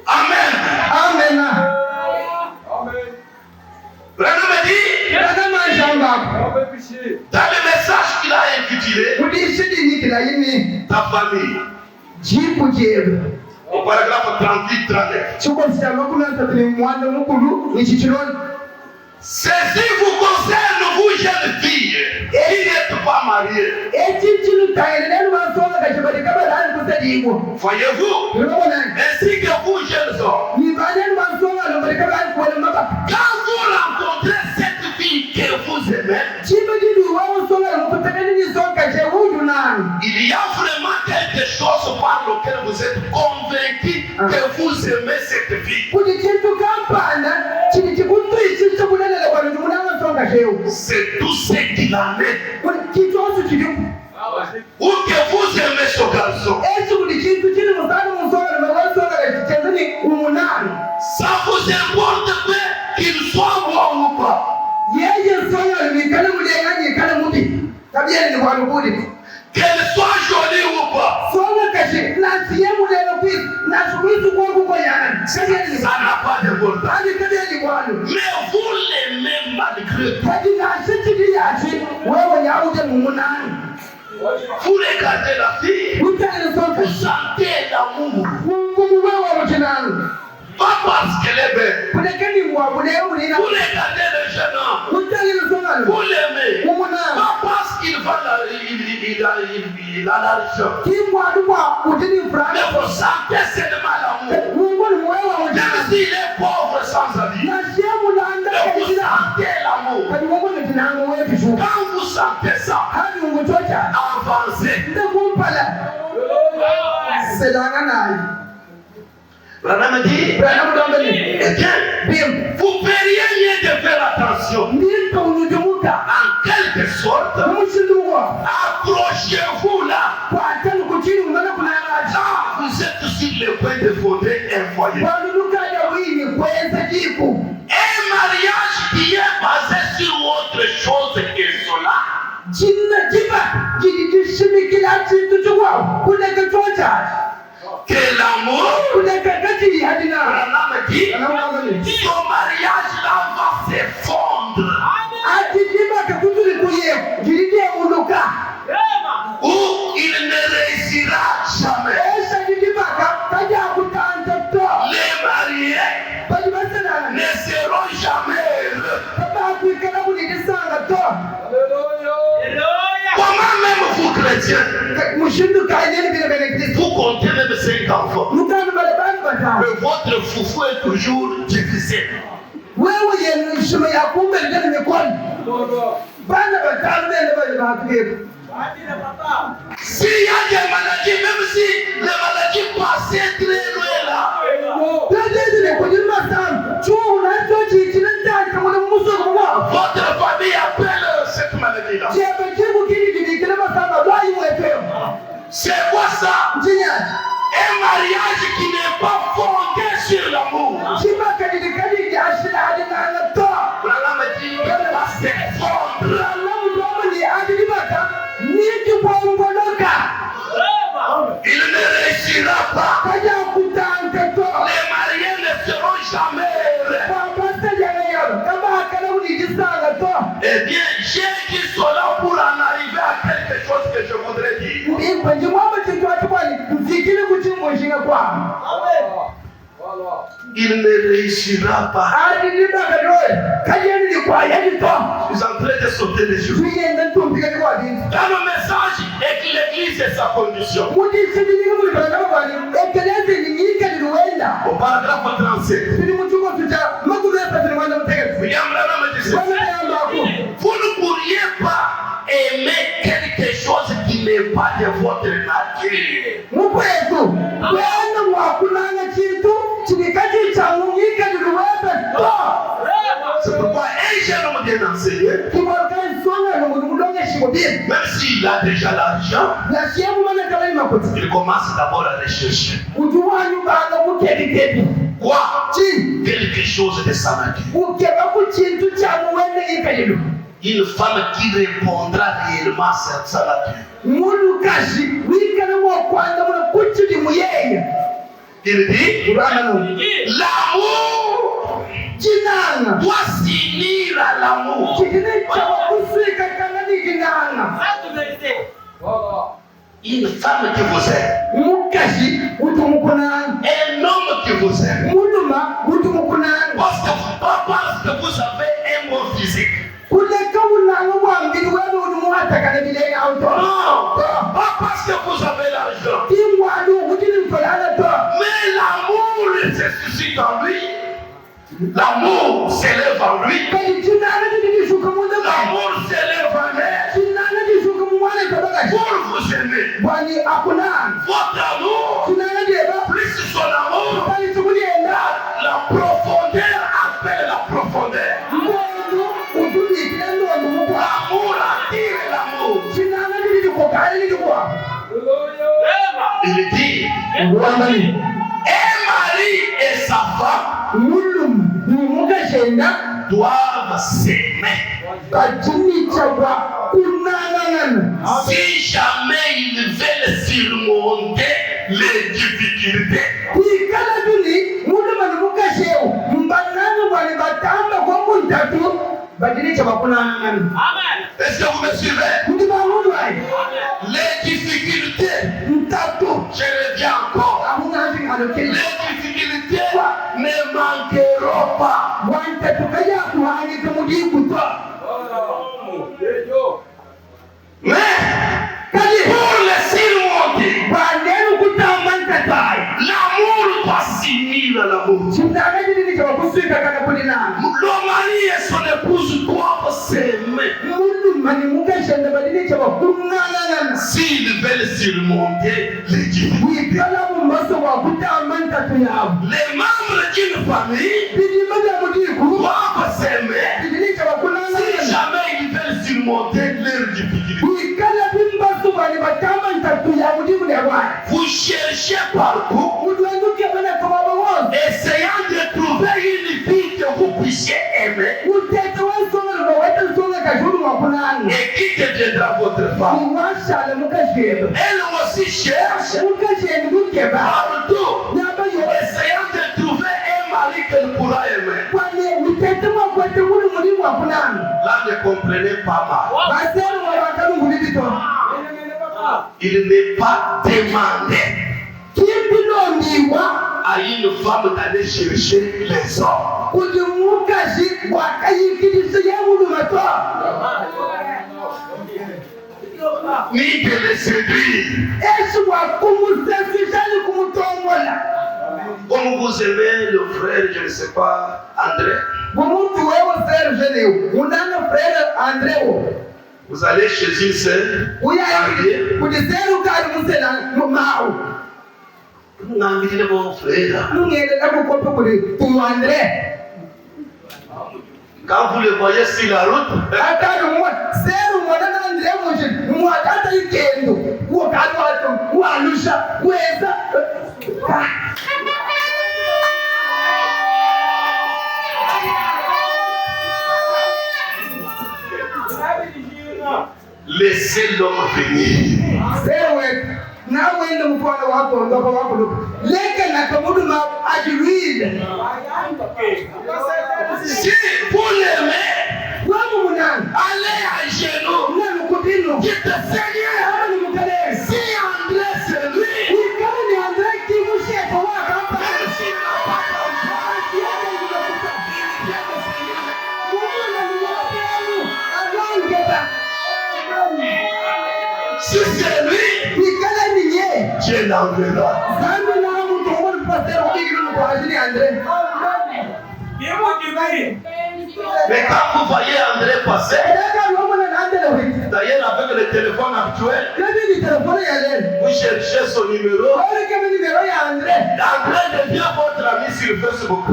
Speaker 1: Amen. Amen. Dans le message qu'il a intitulé ta famille, au paragraphe 38-39. Ceci vous concerne, vous jeunes filles, qui n'êtes pas mariées. Voyez-vous, ainsi que vous jeunes hommes, quand vous rencontrez cette fille que vous aimez, il y a vraiment quelque chose par lequel vous êtes convaincu que vous aimez cette fille. C'est tout ce qu'il en est. Ou que vous aimez ce garçon. Ça vous importe qu'il soit bon ou pas. Qu'elle soit jolie ou pas. Ça n'a pas d'importance. Mais vous l'aimez malgré tout. Vous regardez la fille, vous sentez l'amour. Pas parce qu'elle est belle. Vous regardez le jeune homme, vous l'aimez. Pas parce qu'il va il a l'argent. Mais vous sentez seulement l'amour. Même s'il est pauvre sans avis, mais vous sentez l'amour. Quand vous sentez ça, avancez. C'est la ganaille. Branham dit, eh bien, vous verriez mieux de faire attention. En quelque sorte, accrochez-vous là. Vous êtes sur le point de fonder un foyer. Un mariage qui est basé sur autre chose que cela. Que l'amour, son mariage là va s'effondre. Ou il ne réussira jamais. chrétien, vous comptez même 5 enfants. Mais votre foufou est toujours divisé. S'il y a des maladies, même si les maladies passaient très loin là, votre famille appelle cette maladie-là. C'est quoi ça? Un mariage qui n'est pas fondé sur l'amour. Il ne réussira pas. Les mariés ne seront jamais heureux. Eh bien, j'ai dit cela pour en arriver à quelque chose que je voudrais dire. Il ne réussira pas. Je suis en train de sauter les jours. Dans le message, et que l'église est sa condition. Au paragraphe 37. Vous ne pourriez pas aimer quelque chose qui n'est pas de votre nature. C'est pourquoi un jeune homme bien enseigné, même s'il a déjà l'argent, il commence d'abord à rechercher. Quoi? Quelque chose de sa nature. Une femme qui répondra réellement à sa nature. Il dit, l'amour doit s'unir à l'amour. Une femme qui vous aime, un homme qui vous aime, pas parce que vous avez un bon physique. Non, pas parce que vous avez l'argent. Mais l'amour se suscite en lui. L'amour s'élève en lui. L'amour s'élève en elle. Pour vous aimer. Votre amour, plus son amour, la profondeur appelle la profondeur. L'amour attire l'amour. Il dit, un mari et sa femme doivent s'aimer. Si jamais ils veulent surmonter les difficultés, est-ce que vous me suivez? Les difficultés, je reviens encore. Les difficultés ne manqueront pas. Mais pour les surmonter, l'amour doit s'unir à l'amour. Le mari et son épouse doivent s'aimer. S'ils veulent surmonter les difficultés, les membres d'une famille doivent s'aimer. Si jamais ils veulent surmonter leurs difficultés, vous cherchez partout, essayant de trouver une fille que vous puissiez aimer et qui deviendra votre femme. Elle aussi cherche partout, essayant de trouver un mari qu'elle pourra aimer. Là, ne comprenez pas mal. Il n'est pas demandé à une femme d'aller chercher les hommes. ni de le séduire. Comme vous aimez le frère, je ne sais pas, André. Vous allez chez une sœur. Mon frère. Quand vous le voyez sur la route, laissez l'homme venir. Si vous l'aimez, allez à genoux. Dites Seigneur, si André c'est lui, si c'est lui, Dieu l'enverra. Mais quand vous voyez André passer, d'ailleurs avec le téléphone actuel, vous cherchez son numéro. André devient votre ami sur Facebook.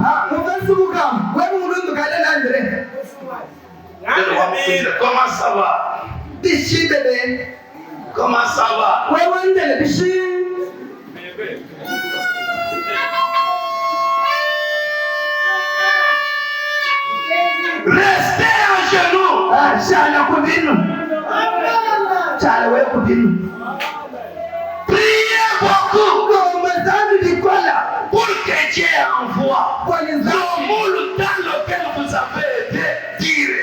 Speaker 1: Comment ça va? Comment ça va? Restez à genoux. Priez beaucoup pour que Dieu envoie le moule dans lequel vous avez été tiré.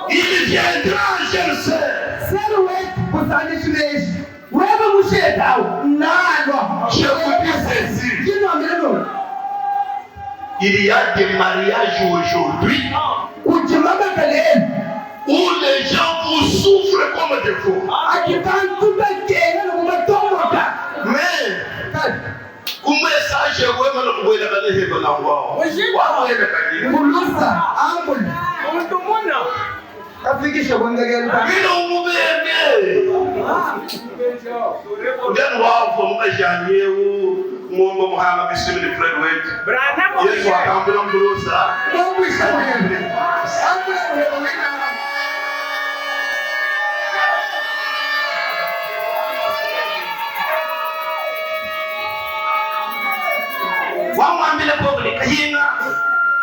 Speaker 1: Il viendra, je sais. Je vous dis ceci. Il y a des mariages aujourd'hui où les gens vous souffrent comme des fous. Mais kumwesaje wewe lokuwela kale hebo na wao wawele kale umuntu mona afikisha kwangekela mina umubene ndani wao mukajanye ngomba muhanga bisimile Fred Wade Yesu akambira mburusa ngobisha kwende wamwambile bobule kayinga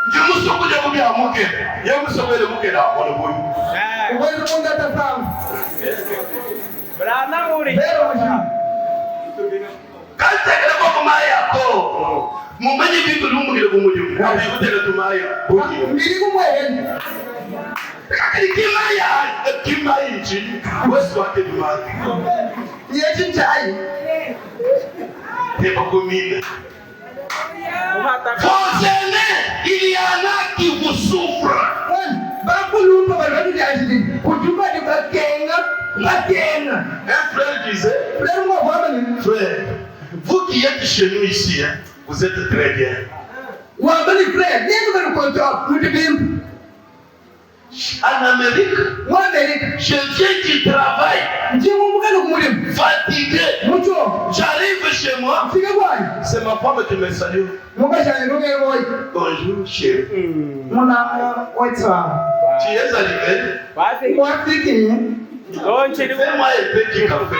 Speaker 1: ndimusokuja kubya muke yemusokele muke da bono boy ubwo munda tafamu brana muri kaltekele ko mayako mumenye bintu lumugile kumujyu abikutele tumaya mbiri kumwene kakali kimaya inji wesu wake tumaya yechi njai teba kumina. Vos aînés, il y en a qui vous souffrent. Un frère disait, frère, vous qui êtes chez nous ici, hein, vous êtes très bien. En Amérique, je viens du travail, fatigué, j'arrive chez moi, c'est ma femme qui me salue. Bonjour chérie. Tu es arrivé? Fais-moi un petit café.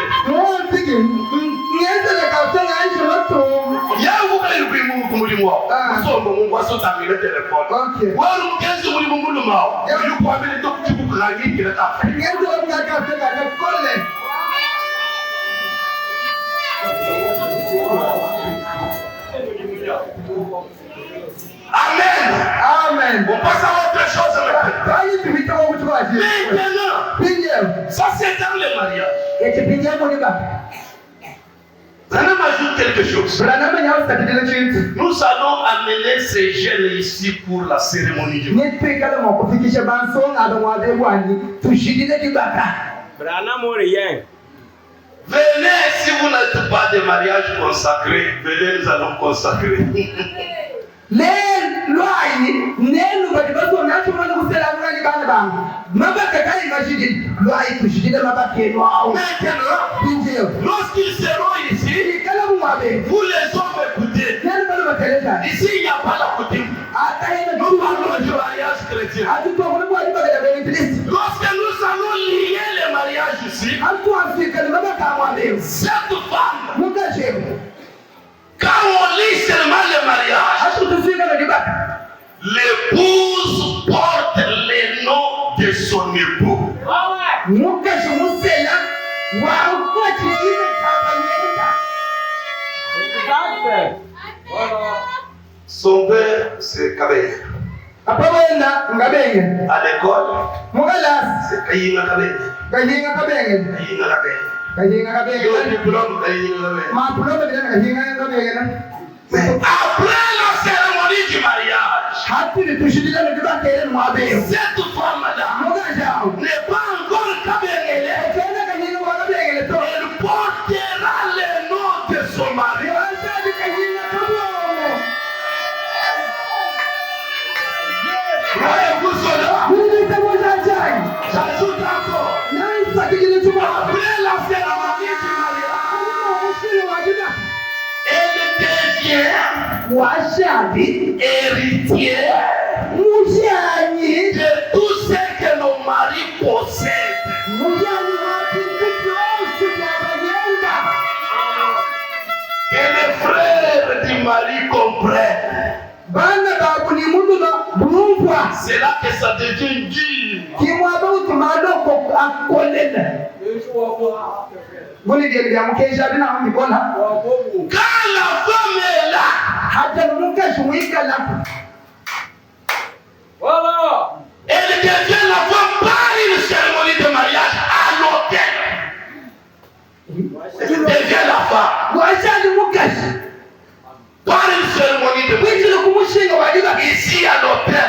Speaker 1: Amen. Amen. On passe à autre chose maintenant. Ça c'est dans le mariage. Branham ajoute quelque chose. Nous allons amener ces jeunes ici pour la cérémonie du mariage. Venez, si vous n'êtes pas de mariage consacré, venez, nous allons consacrer. Maintenant, lorsqu'ils seront ici, vous les hommes écoutez. Ici, il n'y a pas la coutume. Nous parlons du mariage chrétien. Lorsque nous allons lier les mariages ici, cette femme, quand on lit seulement le mariage, l'épouse porte les noms de son époux. Son père, c'est Kabeye. À l'école, c'est Kayinga Kabeye. Mais après la cérémonie du mariage, cette femme-là n'est pas encore Kabeye. Elle portera le nom de son mari. J'ajoute encore. Après la cérémonie du mariage, elle devient héritière de tout ce que nos maris possèdent. Que les frères du mari comprennent. C'est là que ça devient dur. Quand la femme est là, elle devient la femme par une cérémonie de mariage à l'hôtel. Elle devient la femme par une cérémonie de mariage ici à l'hôtel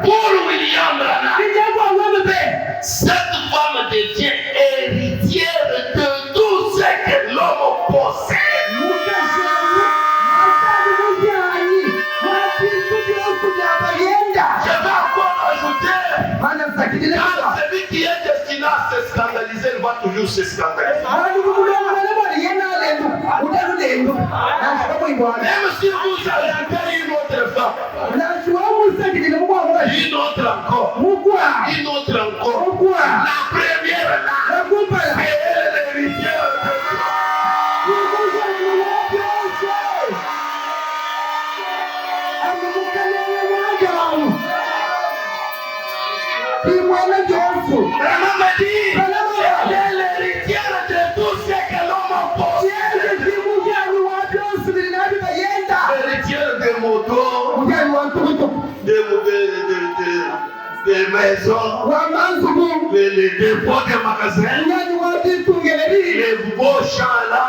Speaker 1: pour William Branham. Cette femme devient héritière de tout ce que l'homme possède. Je vais encore ajouter, quand celui qui est destiné à se scandaliser, il va toujours se scandaliser. Même si vous ajoutez une autre femme, une autre encore, une autre encore, la première là, c'est elle l'héritière de Branham m'a dit, elle est l'héritière de tout ce que l'homme possède. L'héritière des motos, des maisons, les dépôts de magasins, les beaux champs là,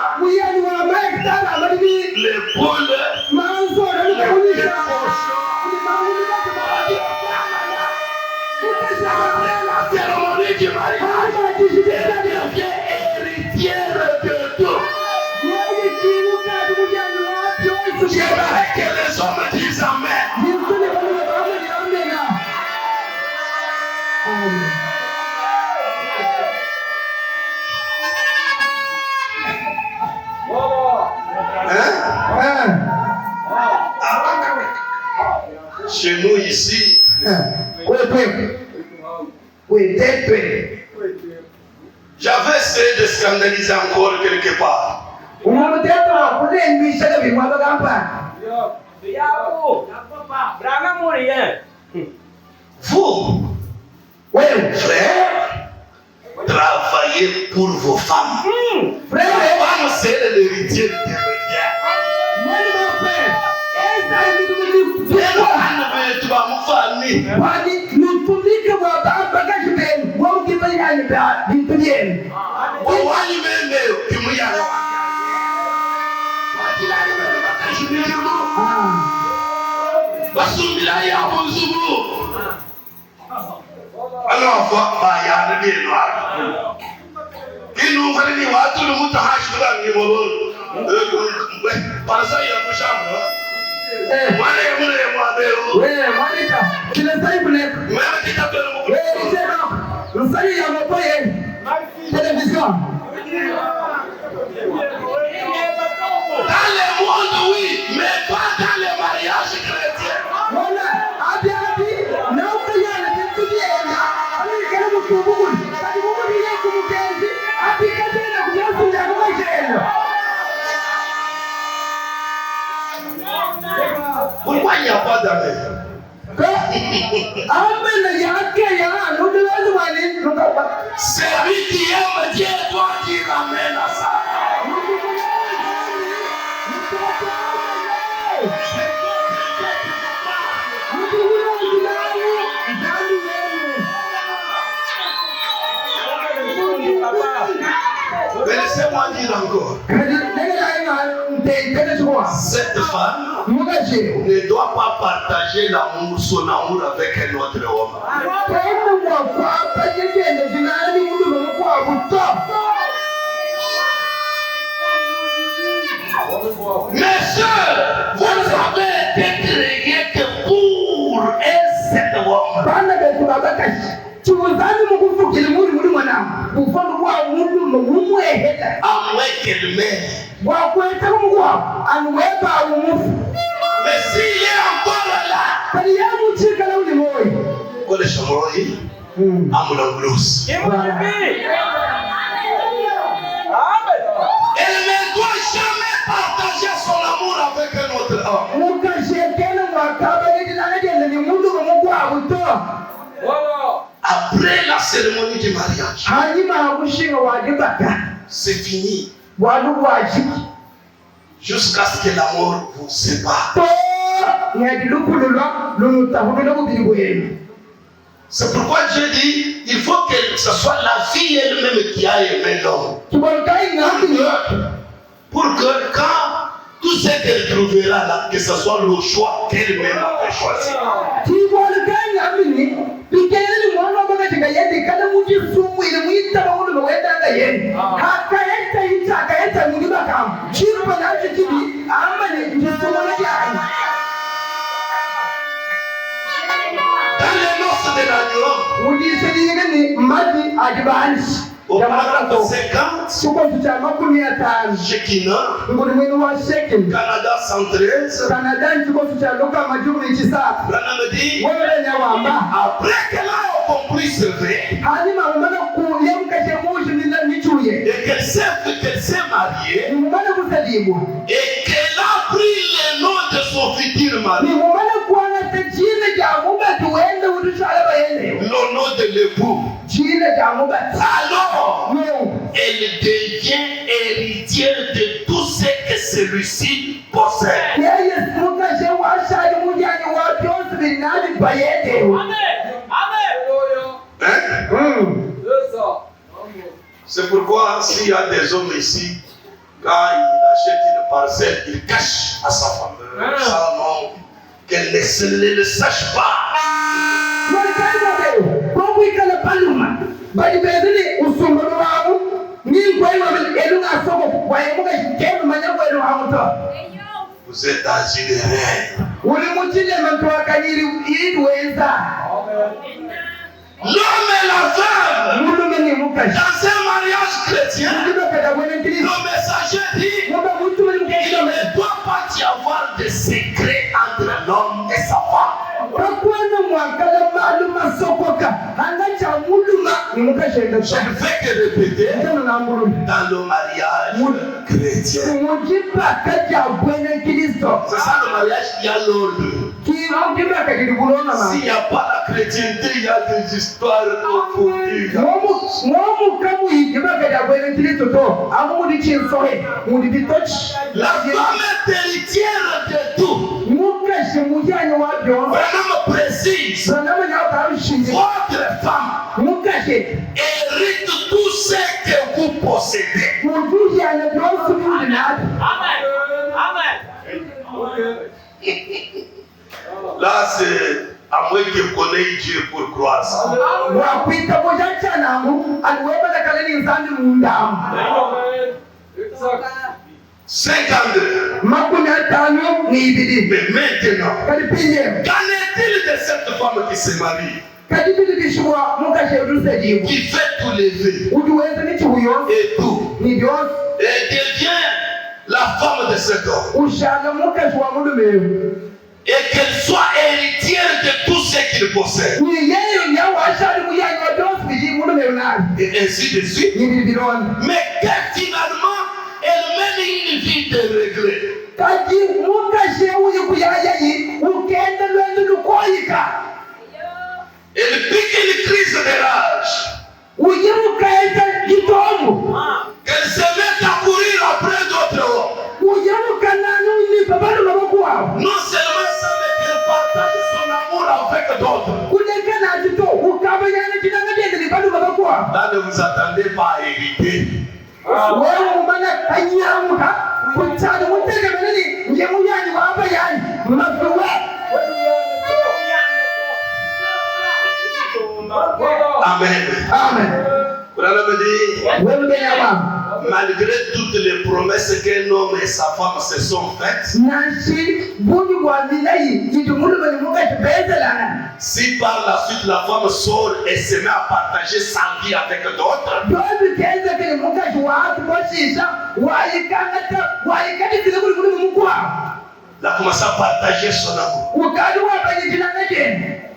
Speaker 1: les poules, les cochons. Après la cérémonie du mariage, elle devient héritière de tout. J'aimerais que les hommes disent Amen. Chez nous ici, j'avais essayé de scandaliser encore quelque part. Vous, frères, travaillez pour vos femmes. La femme, c'est l'héritier de Dieu. Basumbila ya buzubu. Alors, bah, il y a des noirs. Ils nous veulent dire, tout le monde a acheté la numéro. Par ça, il y a une chambre. Dans le monde, oui, mais pas dans les mariages chrétiens. Pourquoi il n'y a pas d'amen? Celui qui aime Dieu doit dire amen à ça. Mais laissez-moi dire encore. Cette femme ne doit pas partager l'amour, son amour avec un autre homme. Mes soeurs, vous avez été créés que pour un seul homme. À moins qu'elle meure. Mais s'il est encore là, quoi les chamorrois, Amoulanglous. Elle ne doit jamais partager son amour avec un autre homme. Après la cérémonie du mariage, c'est fini. Jusqu'à ce que la mort vous sépare. C'est pourquoi Dieu dit, il faut que ce soit la fille elle-même qui a aimé l'homme. Pour que quand tout ce qu'elle trouvera là, que ce soit le choix qu'elle-même a choisi. Dans les noces de l'agneau, au paragraphe 50, Shekinah, Canada 113, Branham dit, après qu'elle a accompli ce vœu, et qu'elle s'est mariée, et qu'elle a pris le nom de son futur mari, le nom de l'époux, alors elle devient héritière de tout ce que celui-ci possède. C'est pourquoi s'il y a des hommes ici, quand il achète une parcelle, il cache à sa femme, sa non, qu'elle ne le sache pas. Vous êtes dans une règle. L'homme et la femme, dans un mariage chrétien, le messager dit qu'il ne doit pas y avoir de secret entre l'homme et sa femme. Je ne fais que répéter dans le mariage chrétien. C'est ça le mariage qui a l'ordre. S'il n'y a pas la chrétienté, il y a des histoires confondues. La femme est héritière de tout. Vraiment précise. Votre femme hérite tout ce que vous possédez.
Speaker 2: Amen.
Speaker 1: Là, c'est à moins qu'il connaisse Dieu pour croire ça.
Speaker 2: Exact.
Speaker 1: 52. Mais maintenant, qu'en est-il de cette femme qui se marie? Qui fait tous les vœux et tout, et devient la femme de cet homme, et qu'elle soit héritière de tout ce qu'il possède, et ainsi de suite, mais que finalement elle mène une vie de regret. Elle pique une crise de rage. Qu'elle se mette à courir après d'autres hommes. Non seulement ça, mais qu'elle partage son amour avec d'autres. Là, ne vous attendez pas à hériter. Amen.
Speaker 3: Amen.
Speaker 1: Malgré toutes les promesses qu'un homme et sa femme se sont faites, si par la suite la femme sort et se met à partager sa vie avec d'autres, elle a commencé à partager son amour.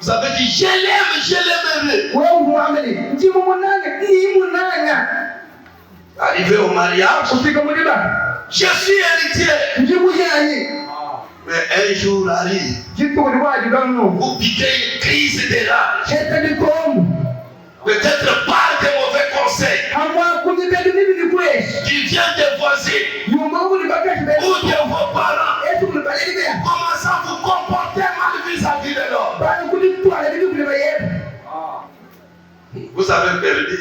Speaker 1: Vous avez dit, je l'aime, je l'aimerai. Arrivé au mariage, je suis héritier. Mais un jour arrive, vous piquez une crise de rage. Peut-être par des mauvais conseils qui viennent des voisins ou de vos parents. Commencez à vous comporter mal vis-à-vis de l'homme. Vous avez perdu.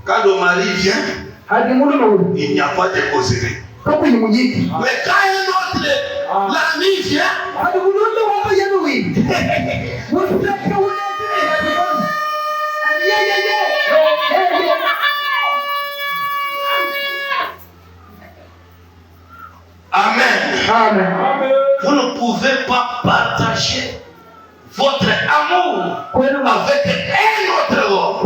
Speaker 1: Quand le mari vient, il n'y a pas de causerie. Mais quand un autre, l'ami vient, Amen.
Speaker 3: Amen.
Speaker 1: Vous ne pouvez pas partager votre amour avec un autre homme.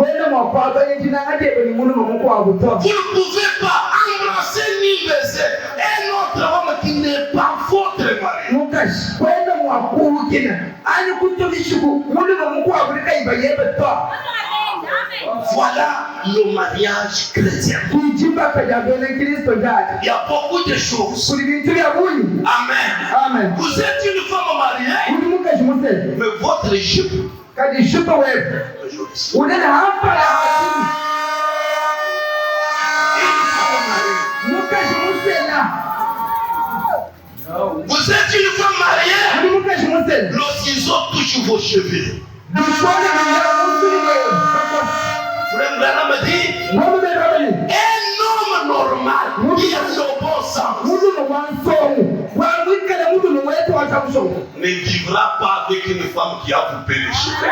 Speaker 1: Vous ne pouvez pas embrasser ni baiser un autre homme qui n'est pas votre mari. Voilà le mariage chrétien. Il y a beaucoup de choses. Amen.
Speaker 3: Amen.
Speaker 1: Vous êtes une femme mariée, mais votre jupe. Vous êtes une femme mariée, lorsqu'ils ont touché vos cheveux. Frère Branham dit, un homme normal qui a le bon sens ne vivra pas avec une femme qui a coupé les cheveux.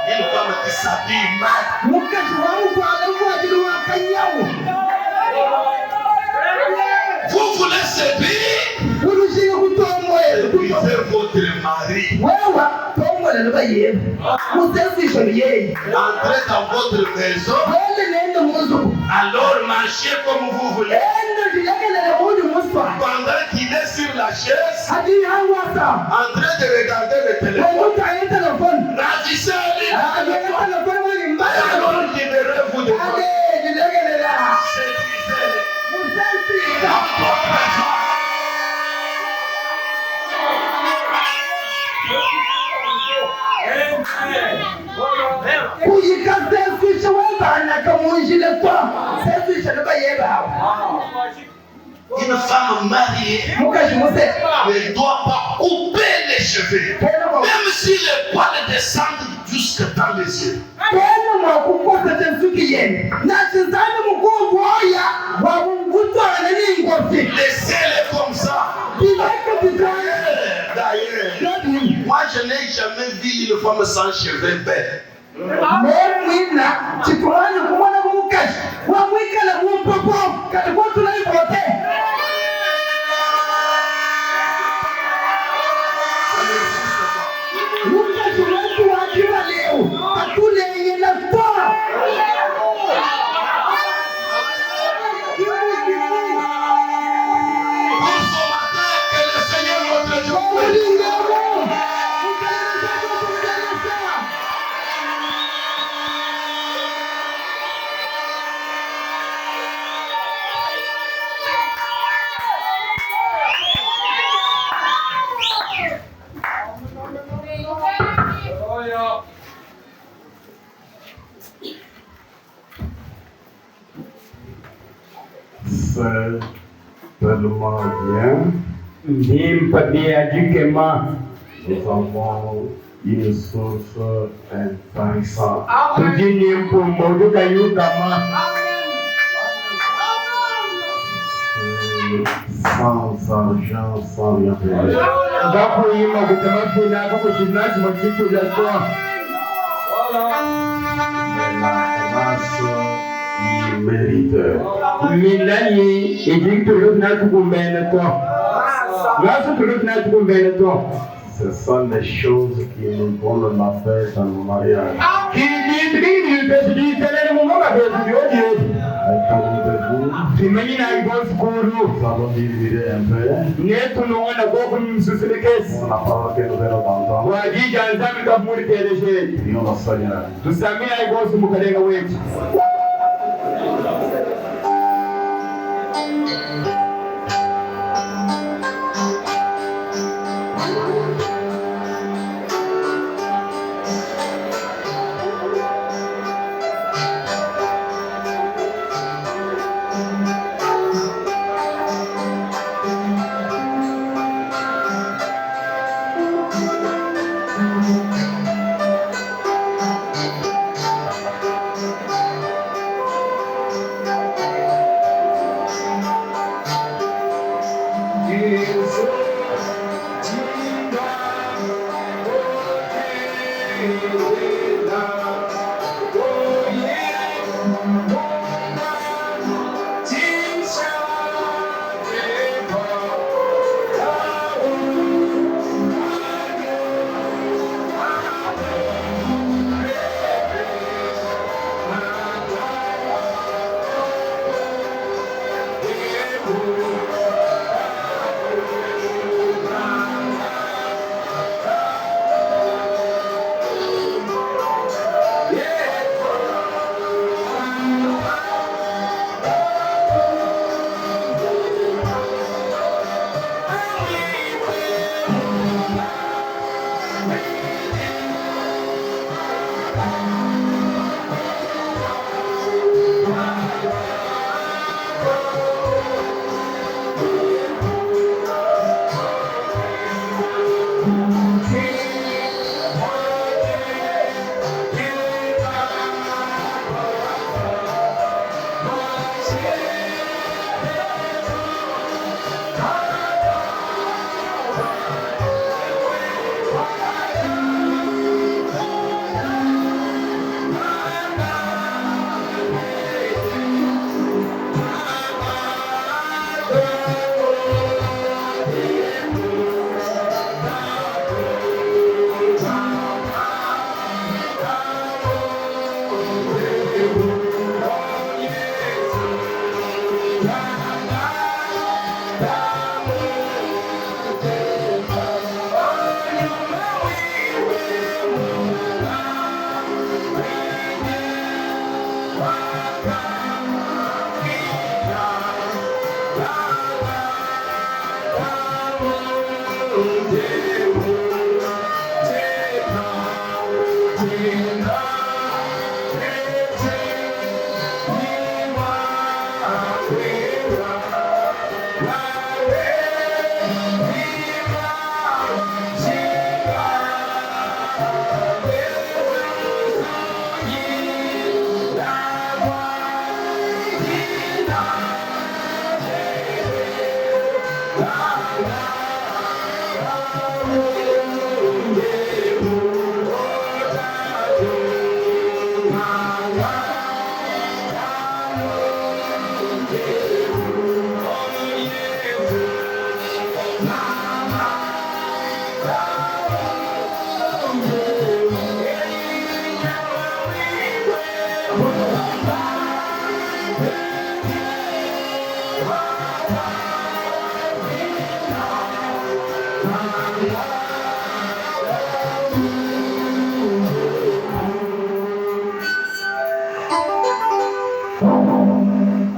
Speaker 1: Une femme qui s'habille mal. Vous voulez servir, servir votre mari. Entrez dans votre maison, alors marchez comme vous voulez. Pendant qu'il est sur la chaise, en train de regarder le téléphone, ravissez-le. Alors libérez-vous de moi. Une femme mariée ne doit pas couper les cheveux, même si les poils descendent jusque dans les yeux. Laissez-les comme ça. D'ailleurs, moi je n'ai jamais vu une femme sans cheveux belle.
Speaker 2: C'est tellement bien. Nous avons une source intéressante. Sans argent, sans rien payer. La grâce mérite. Ce sont les choses qui nous donnent la paix dans nos mariages. Nous allons diviser un peu. La parole que nous venons d'entendre. Prions le Seigneur.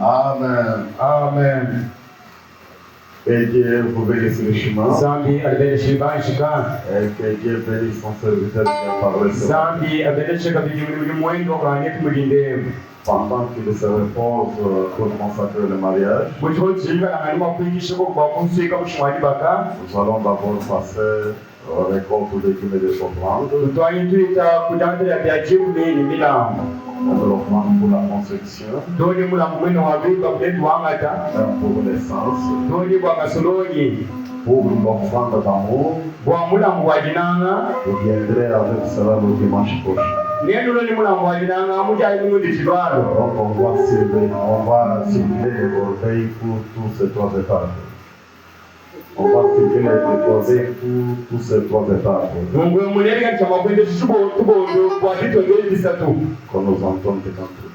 Speaker 2: Amen. Amen. Et Dieu vous bénisse le chemin.
Speaker 3: Zambi alibeleshika
Speaker 2: Et que Dieu bénisse son serviteur qui a parlé.
Speaker 3: Zambi abeleshika bilimwendo kanye kumulinde.
Speaker 2: Pendant qu'il se repose pour consacrer le mariage, nous allons d'abord passer au récolte des dîmes de offrandes. L'offrande pour la construction, pour l'essence, pour l'offrande d'amour. Vous viendrez avec cela le dimanche prochain. Donc on va cibler les corbeilles pour tous ces 3 étapes. On va cibler les corbeilles pour tous ces 3 étapes. Qu'on nous entende canter.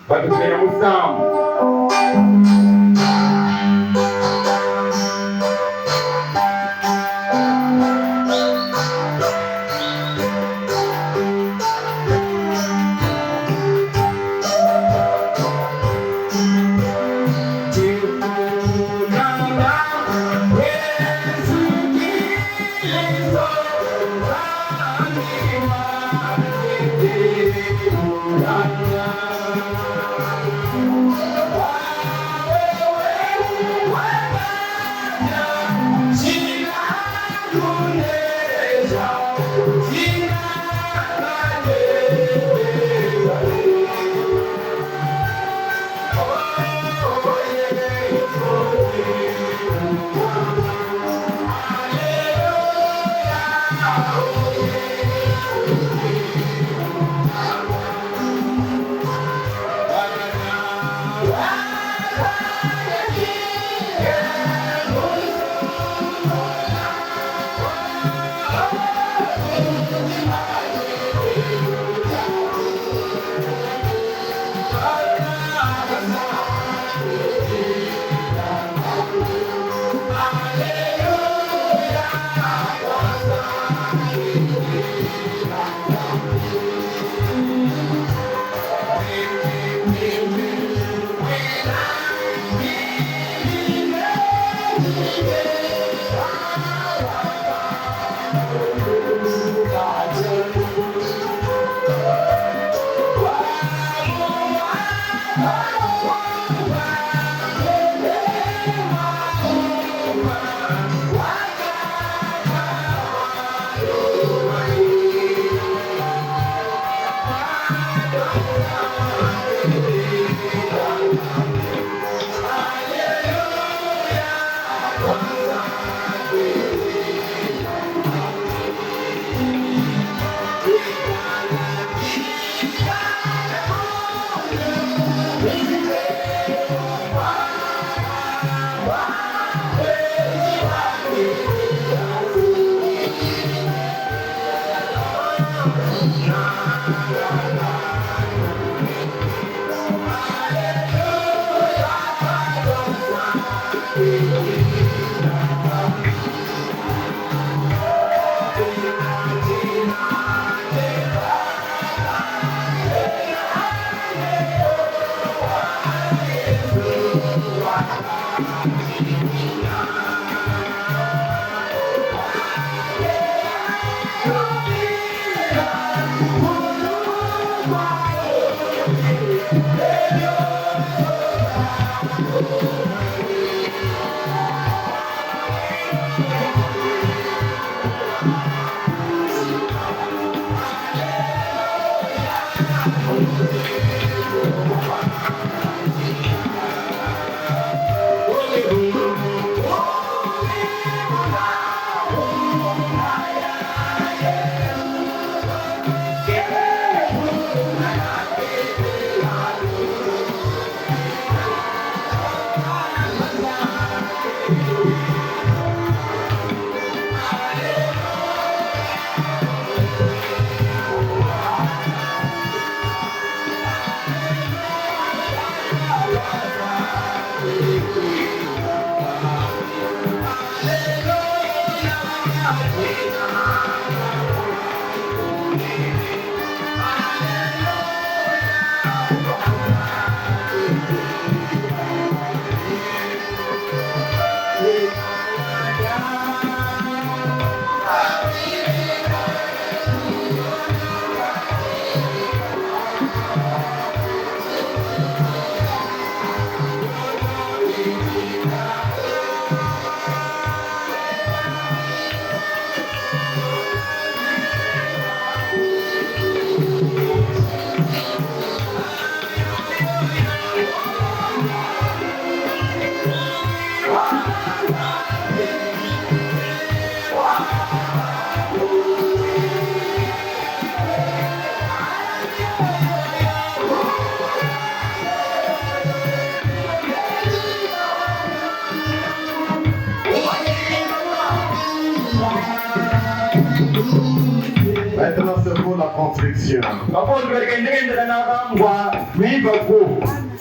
Speaker 2: Maintenant, c'est pour la construction.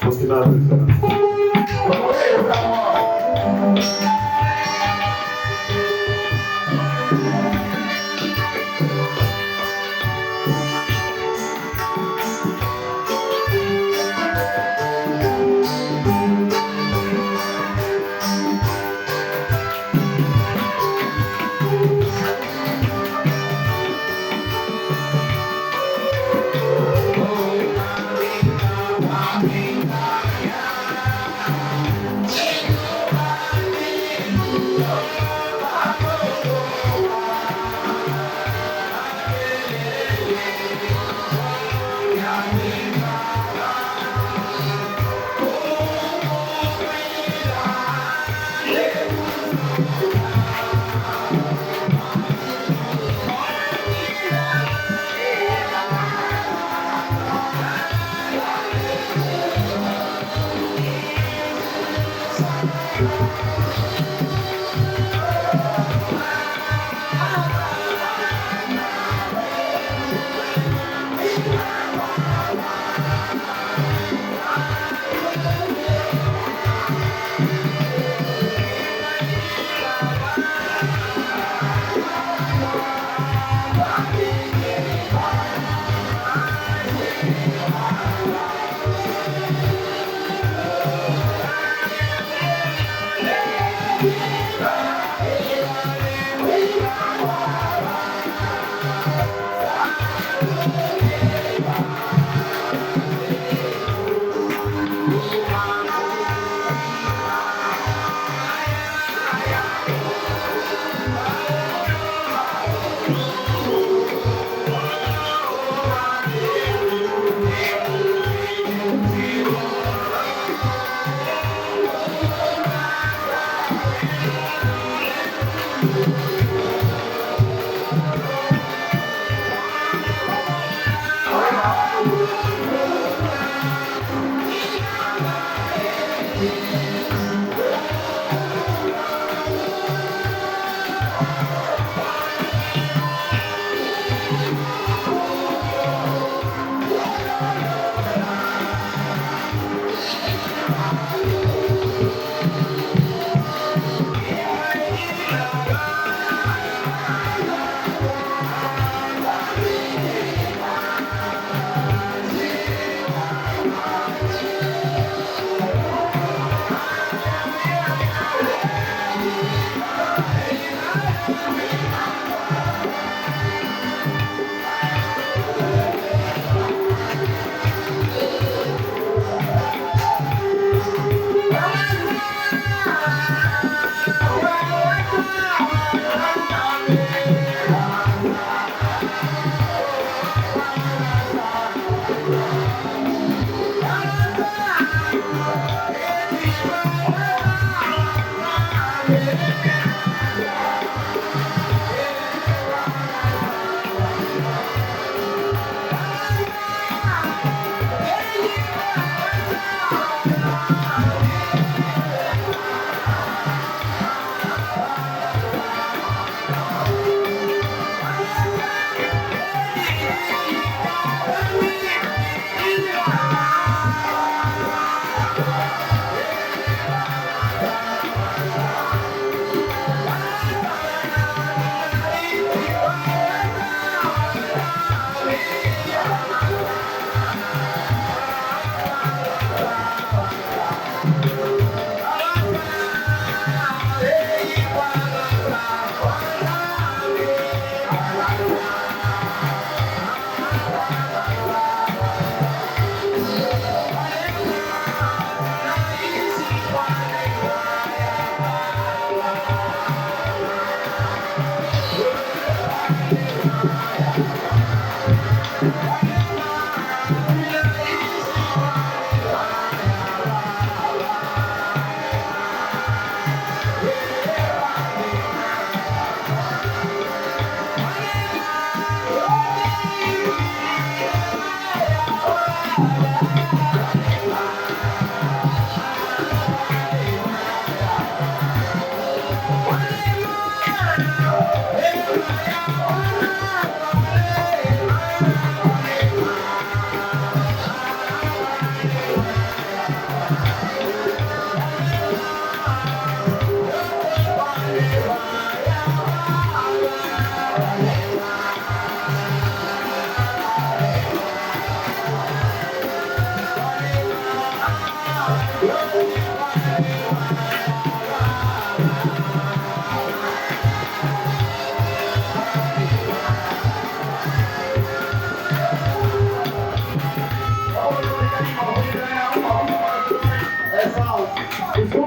Speaker 3: Parce
Speaker 2: qu'il a besoin.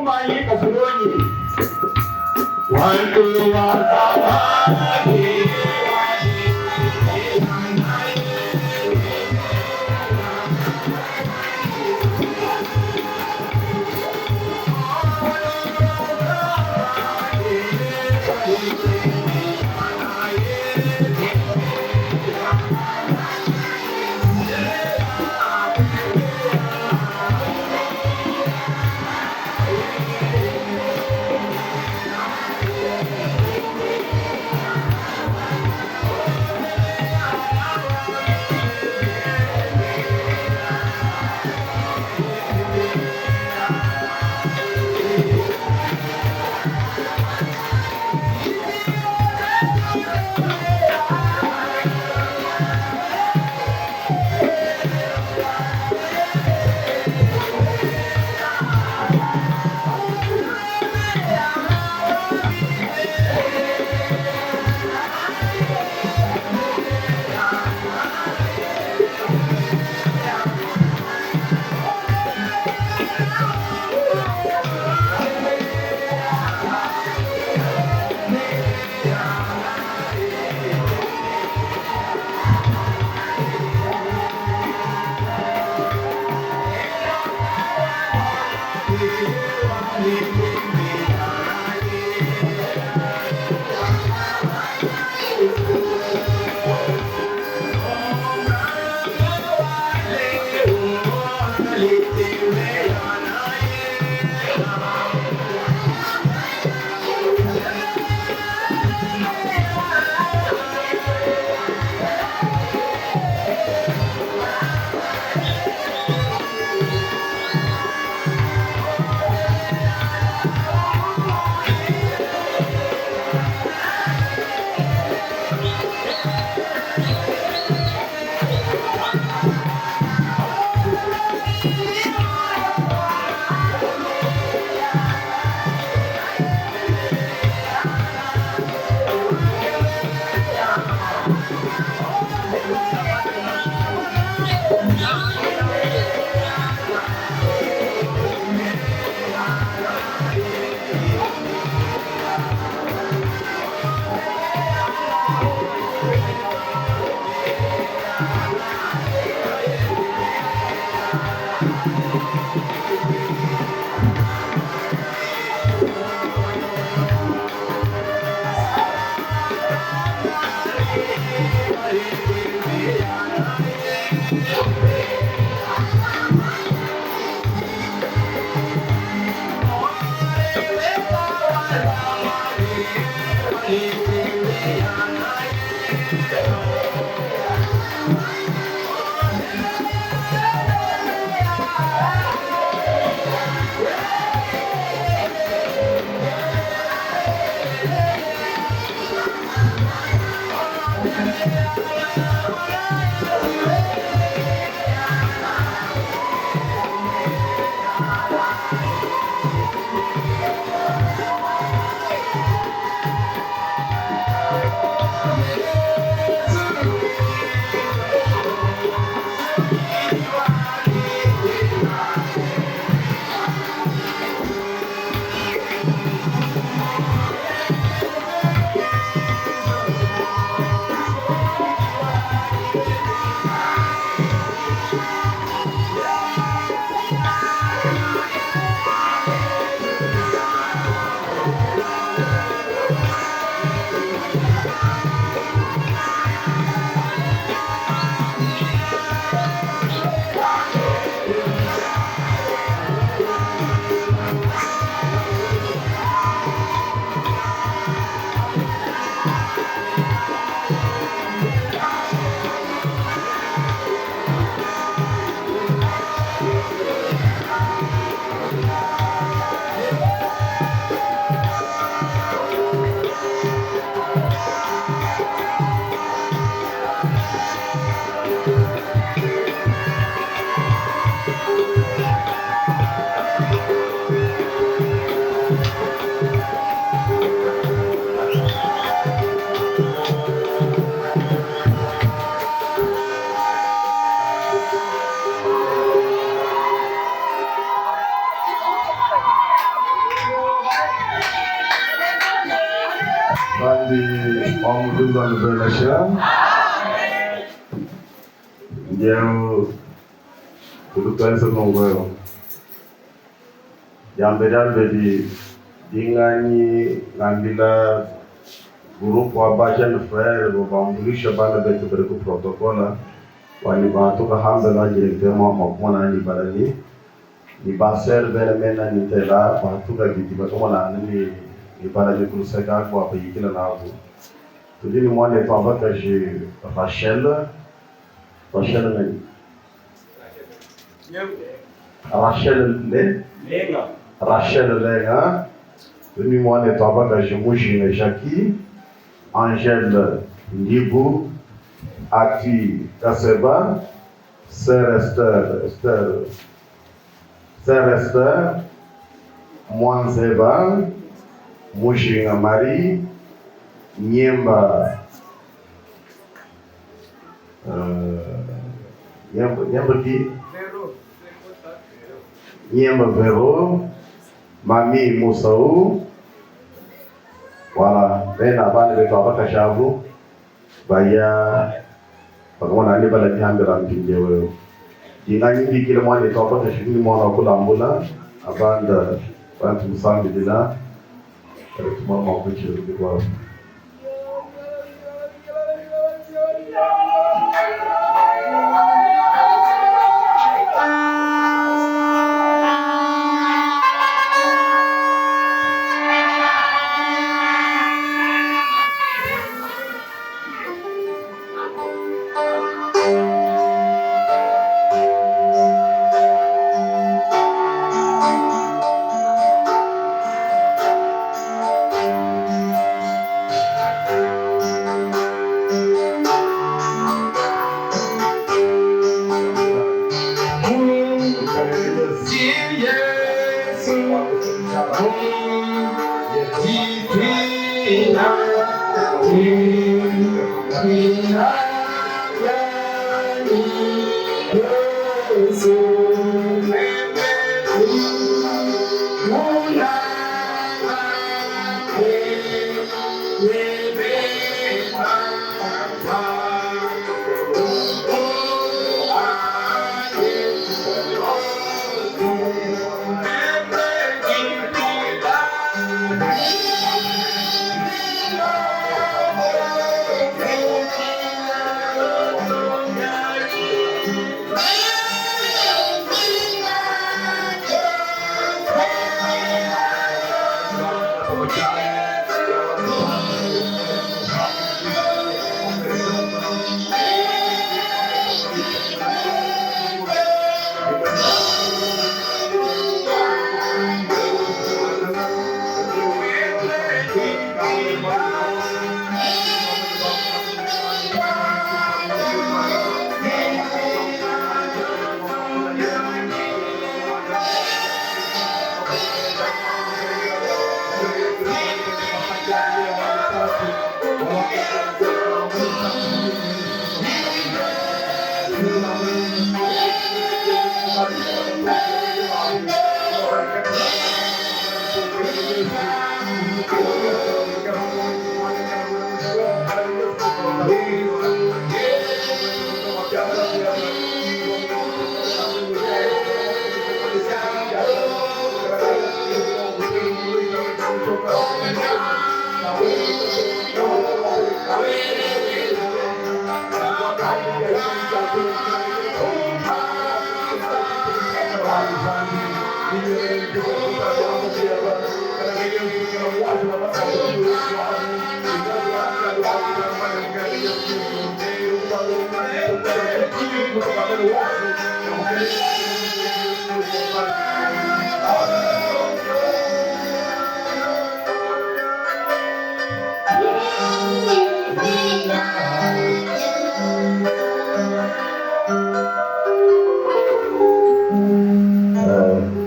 Speaker 3: kumanyi kasulonyi.
Speaker 1: Wantu watabaki.
Speaker 2: Bandi Omudula Nubelasha. Ndio tutuenze Mungu. Yambera bedi dingani ngandila grupo wa Bajan Frere wabambulisha bana betu bereku protokola wani batuka hamza na directement mokmona ni barani ni baser bele mena ni tela batuka gidi bakomona ni barani kuluseka kwa payikila navu tudini mwane pavaka je Rachel nani Rachel Lenga tudini mwane pavaka je Mujine Jackie Angèle Ndibou, Ati Kaseba, Sœur Esther, Mwanzeba, Mujinga Marie, Nyemba Vero, Mami Moussaou. Voilà, ben avant de faire votre chavo, baya, on a les balades d'ambiance vidéo. Dingani dit que le mois de temps pour que je lui montre au Colambula, avant de faire tout ça de là, tout le monde m'a fait le voir.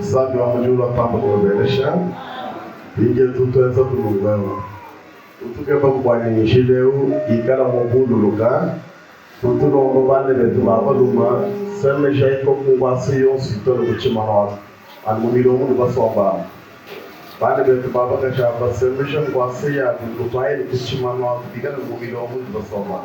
Speaker 2: Sabe o onde o papo do Berecha? Inge tutu essa tudo bem. Tutu que para buat ni Chileu, ikala mobudu luka. Tutu no bande de tuma paluma, semme jai ko kuwasi yo sitor buchimahar. An muniro mu basomba. Bana betu baba kasha basemesha kwa sia kutwaye kuchimama kupigana ngumi lo mu basoma